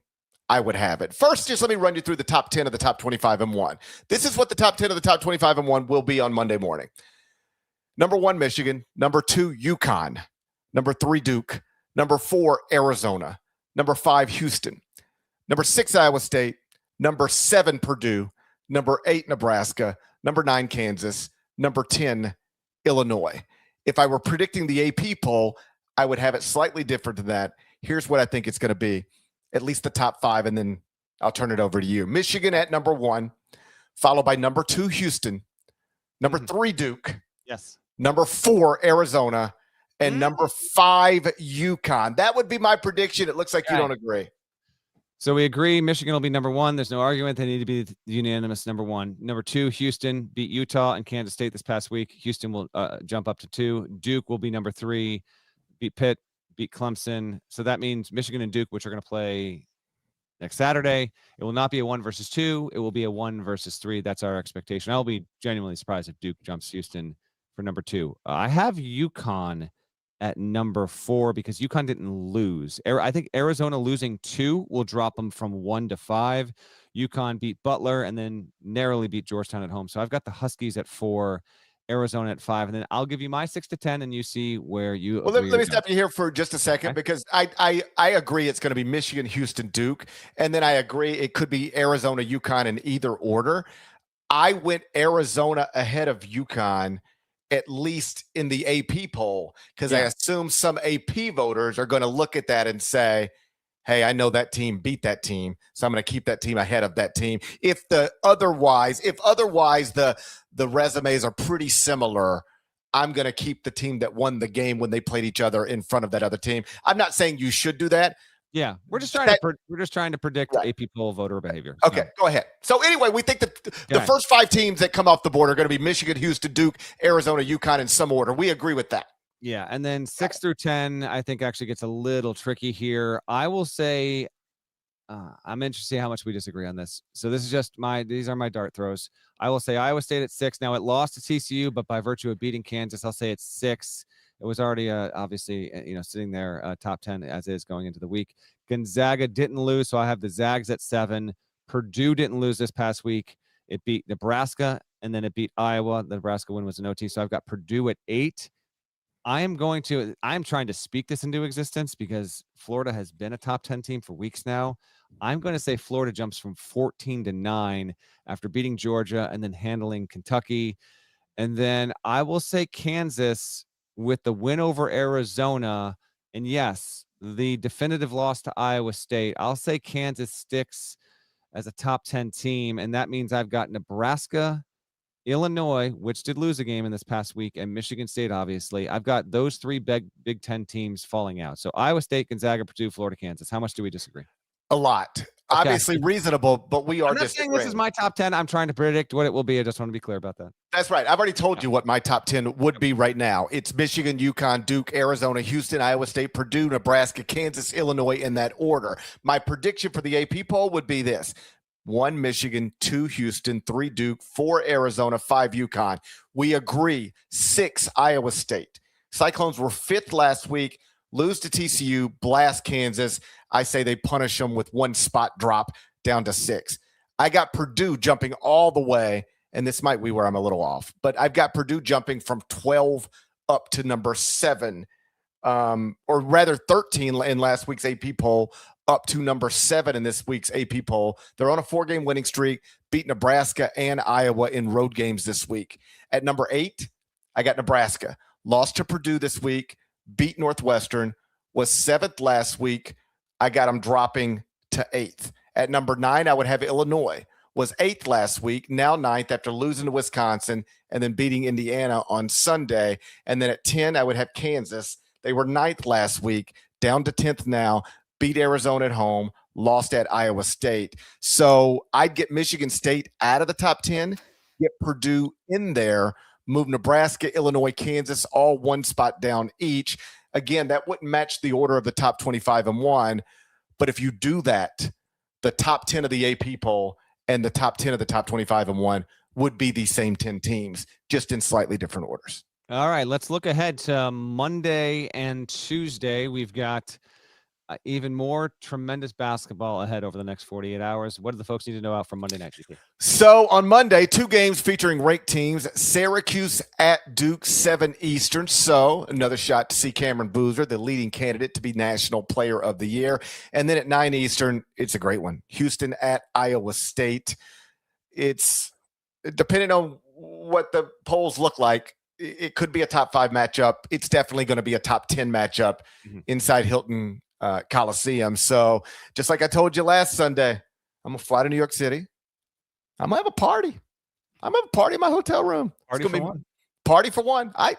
I would have it. First, just let me run you through the top 10 of the top 25 and 1. This is what the top 10 of the top 25 and 1 will be on Monday morning. Number 1, Michigan. Number 2, UConn. Number 3, Duke. Number 4, Arizona. Number 5, Houston. Number 6, Iowa State. Number 7, Purdue. Number 8, Nebraska. Number 9, Kansas. Number 10, Illinois. If I were predicting the AP poll, I would have it slightly different than that. Here's what I think it's going to be. At least the top 5, and then I'll turn it over to you. Michigan at number 1, followed by number 2, Houston. Number 3, Duke. Yes. Number 4, Arizona. And number 5, UConn. That would be my prediction. It looks like you don't agree. So we agree Michigan will be number 1. There's no argument. They need to be the unanimous number 1. Number 2, Houston beat Utah and Kansas State this past week. Houston will jump up to 2. Duke will be number 3. Beat Pitt, beat Clemson. So that means Michigan and Duke, which are going to play next Saturday. It will not be a 1 versus 2. It will be a 1 versus 3. That's our expectation. I'll be genuinely surprised if Duke jumps Houston for number 2. I have UConn at number 4 because UConn didn't lose. I think Arizona losing 2 will drop them from 1 to 5. UConn beat Butler and then narrowly beat Georgetown at home. So I've got the Huskies at 4, Arizona at 5, and then I'll give you my 6 to 10, and you see where you. Well, let me stop you here for just a second, because I agree it's going to be Michigan, Houston, Duke, and then I agree it could be Arizona, UConn in either order. I went Arizona ahead of UConn, at least in the AP poll, because I assume some AP voters are going to look at that and say, hey, I know that team beat that team, so I'm going to keep that team ahead of that team. If otherwise the resumes are pretty similar, I'm going to keep the team that won the game when they played each other in front of that other team. I'm not saying you should do that. Yeah, we're just trying to predict AP poll voter behavior. Okay, go ahead. So anyway, we think that the first 5 teams that come off the board are going to be Michigan, Houston, Duke, Arizona, UConn in some order. We agree with that. Yeah, and then 6 through 10, I think actually gets a little tricky here. I will say, I'm interested to see how much we disagree on this. So this is just these are my dart throws. I will say Iowa State at 6. Now it lost to TCU, but by virtue of beating Kansas, I'll say it's 6. It was already obviously, sitting there top 10 as is going into the week. Gonzaga didn't lose, so I have the Zags at 7. Purdue didn't lose this past week. It beat Nebraska, and then it beat Iowa. The Nebraska win was an OT, so I've got Purdue at 8. I'm trying to speak this into existence because Florida has been a top 10 team for weeks now. I'm going to say Florida jumps from 14-9 after beating Georgia and then handling Kentucky. And then I will say Kansas with the win over Arizona. And yes, the definitive loss to Iowa State. I'll say Kansas sticks as a top 10 team. And that means I've got Nebraska, Illinois, which did lose a game in this past week, and Michigan State, obviously. I've got those three Big Ten teams falling out. So Iowa State, Gonzaga, Purdue, Florida, Kansas. How much do we disagree? A lot. Okay. Obviously reasonable, but we are I'm not saying this is my top 10. I'm trying to predict what it will be. I just want to be clear about that. That's right. I've already told you what my top 10 would be right now. It's Michigan, UConn, Duke, Arizona, Houston, Iowa State, Purdue, Nebraska, Kansas, Illinois, in that order. My prediction for the AP poll would be this: 1 Michigan, 2 Houston, 3 Duke, 4 Arizona, 5 UConn. We agree 6 Iowa State. Cyclones were 5th last week, lose to TCU, blast Kansas. I say they punish them with 1 spot drop down to 6. I got Purdue jumping all the way, and this might be where I'm a little off, but I've got Purdue jumping from 12 up to number 7, or rather 13 in last week's AP poll, up to number 7 in this week's AP poll. They're on a 4-game winning streak, beat Nebraska and Iowa in road games this week. At number 8, I got Nebraska. Lost to Purdue this week, beat Northwestern, was 7th last week. I got them dropping to 8th. At number 9, I would have Illinois. Was 8th last week, now 9th after losing to Wisconsin and then beating Indiana on Sunday. And then at 10, I would have Kansas. They were 9th last week, down to 10th now, beat Arizona at home, lost at Iowa State. So I'd get Michigan State out of the top 10, get Purdue in there, move Nebraska, Illinois, Kansas, all 1 spot down each. Again, that wouldn't match the order of the top 25 and 1. But if you do that, the top 10 of the AP poll and the top 10 of the top 25 and 1 would be the same 10 teams, just in slightly different orders. All right, let's look ahead to Monday and Tuesday. We've got even more tremendous basketball ahead over the next 48 hours. What do the folks need to know out from Monday night, GP? So on Monday, 2 games featuring ranked teams. Syracuse at Duke, 7 Eastern. So another shot to see Cameron Boozer, the leading candidate to be National Player of the Year. And then at 9 Eastern, it's a great one. Houston at Iowa State. It's depending on what the polls look like, it could be a top 5 matchup. It's definitely going to be a top 10 matchup inside Hilton Coliseum. So just like I told you last Sunday, I'm gonna fly to New York City. I'm gonna have a party. I'm gonna have a party in my hotel room. Party for one. Party for one. I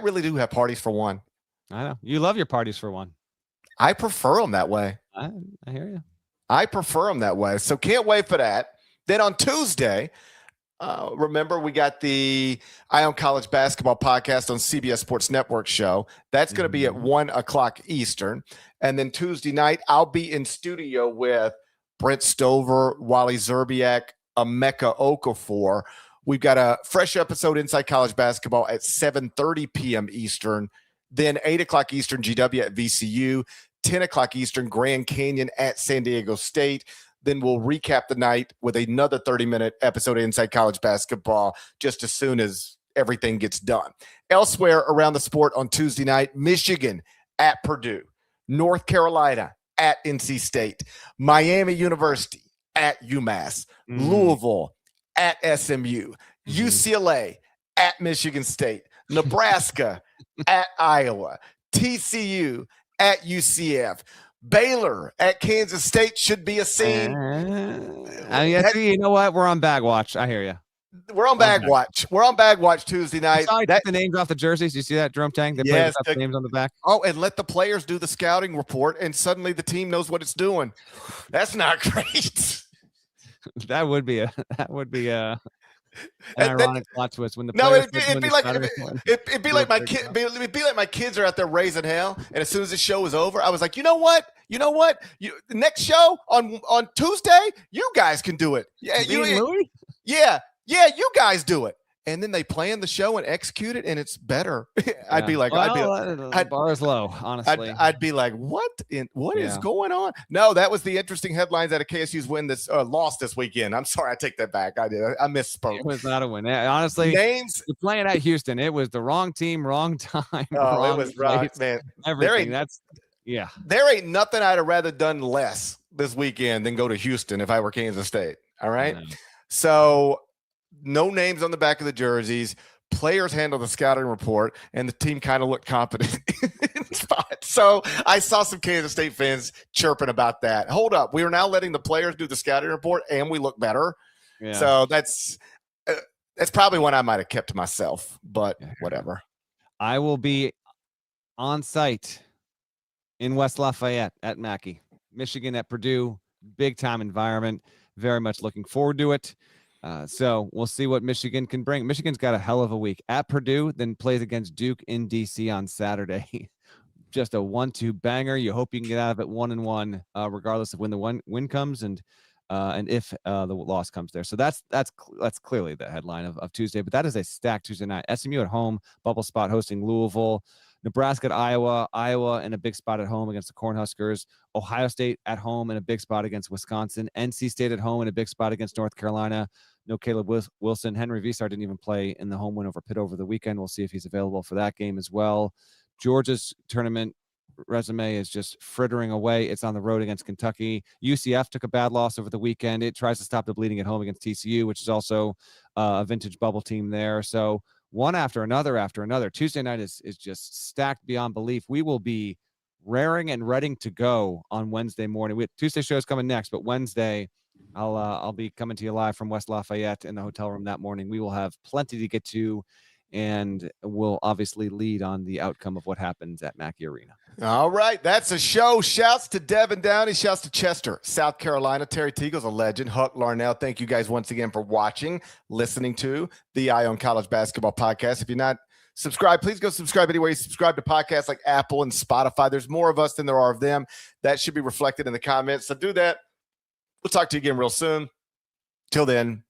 really do have parties for one. I know you love your parties for one. I prefer them that way. I hear you. I prefer them that way. So can't wait for that. Then on Tuesday, remember, we got the Eye on College Basketball podcast on CBS Sports Network show. That's going to be at 1 o'clock Eastern. And then Tuesday night, I'll be in studio with Brent Stover, Wally Zerbiak, Emeka Okafor. We've got a fresh episode Inside College Basketball at 7:30 p.m. Eastern. Then 8 o'clock Eastern, GW at VCU. 10 o'clock Eastern, Grand Canyon at San Diego State. Then we'll recap the night with another 30-minute episode of Inside College Basketball just as soon as everything gets done. Elsewhere around the sport on Tuesday night, Michigan at Purdue, North Carolina at NC State, Miami University at UMass, Louisville at SMU, UCLA at Michigan State, Nebraska at Iowa, TCU at UCF, Baylor at Kansas State should be a scene. You know what? We're on bag watch. I hear you. We're on bag watch. We're on bag watch Tuesday night. Took the names off the jerseys. You see that, Jerome Tang? They played the names on the back. Oh, and let the players do the scouting report, and suddenly the team knows what it's doing. That's not great. That would be an ironic plot twist when the it'd be like my kids are out there raising hell, and as soon as the show is over, I was like, you know what, the next show on Tuesday, you guys can do it. You guys do it. and then they plan the show and execute it, and it's better. I'd be like, the bar is low, honestly. I'd be like, what is going on? No, that was the interesting headlines out of KSU's loss this weekend. I'm sorry, I take that back. I misspoke. It was not a win. Honestly, names you're playing at Houston. It was the wrong team, wrong time. Oh, it was right, man. Everything. There ain't nothing I'd have rather done less this weekend than go to Houston if I were Kansas State. All right. So no names on the back of the jerseys. Players handle the scouting report, and the team kind of looked competent in spots. So I saw some Kansas State fans chirping about that. Hold up. We are now letting the players do the scouting report, and we look better. Yeah. So that's probably one I might have kept to myself, but whatever. I will be on site in West Lafayette at Mackey, Michigan at Purdue. Big time environment. Very much looking forward to it. So we'll see what Michigan can bring. Michigan's got a hell of a week at Purdue, then plays against Duke in DC on Saturday. Just a 1-2 banger. You hope you can get out of it 1-1, regardless of when the win comes and if the loss comes there. So that's clearly the headline of Tuesday. But that is a stacked Tuesday night. SMU at home, bubble spot hosting Louisville. Nebraska at Iowa in a big spot at home against the Cornhuskers, Ohio State at home in a big spot against Wisconsin, NC State at home in a big spot against North Carolina. No Caleb Wilson. Henry Visar didn't even play in the home win over Pitt over the weekend. We'll see if he's available for that game as well. Georgia's tournament resume is just frittering away. It's on the road against Kentucky. UCF took a bad loss over the weekend. It tries to stop the bleeding at home against TCU, which is also a vintage bubble team there. So one after another. Tuesday night is just stacked beyond belief. We will be raring and ready to go on Wednesday morning. Tuesday show is coming next, but Wednesday, I'll be coming to you live from West Lafayette in the hotel room that morning. We will have plenty to get to, and we'll obviously lead on the outcome of what happens at Mackey Arena. All right, that's a show. Shouts to Devin Downey. Shouts to Chester, South Carolina. Terry Teagle's a legend. Huck Larnell, thank you guys once again for watching, listening to the Eye on College Basketball podcast. If you're not subscribed, please go subscribe anywhere you subscribe to podcasts like Apple and Spotify. There's more of us than there are of them. That should be reflected in the comments. So do that. We'll talk to you again real soon. Till then,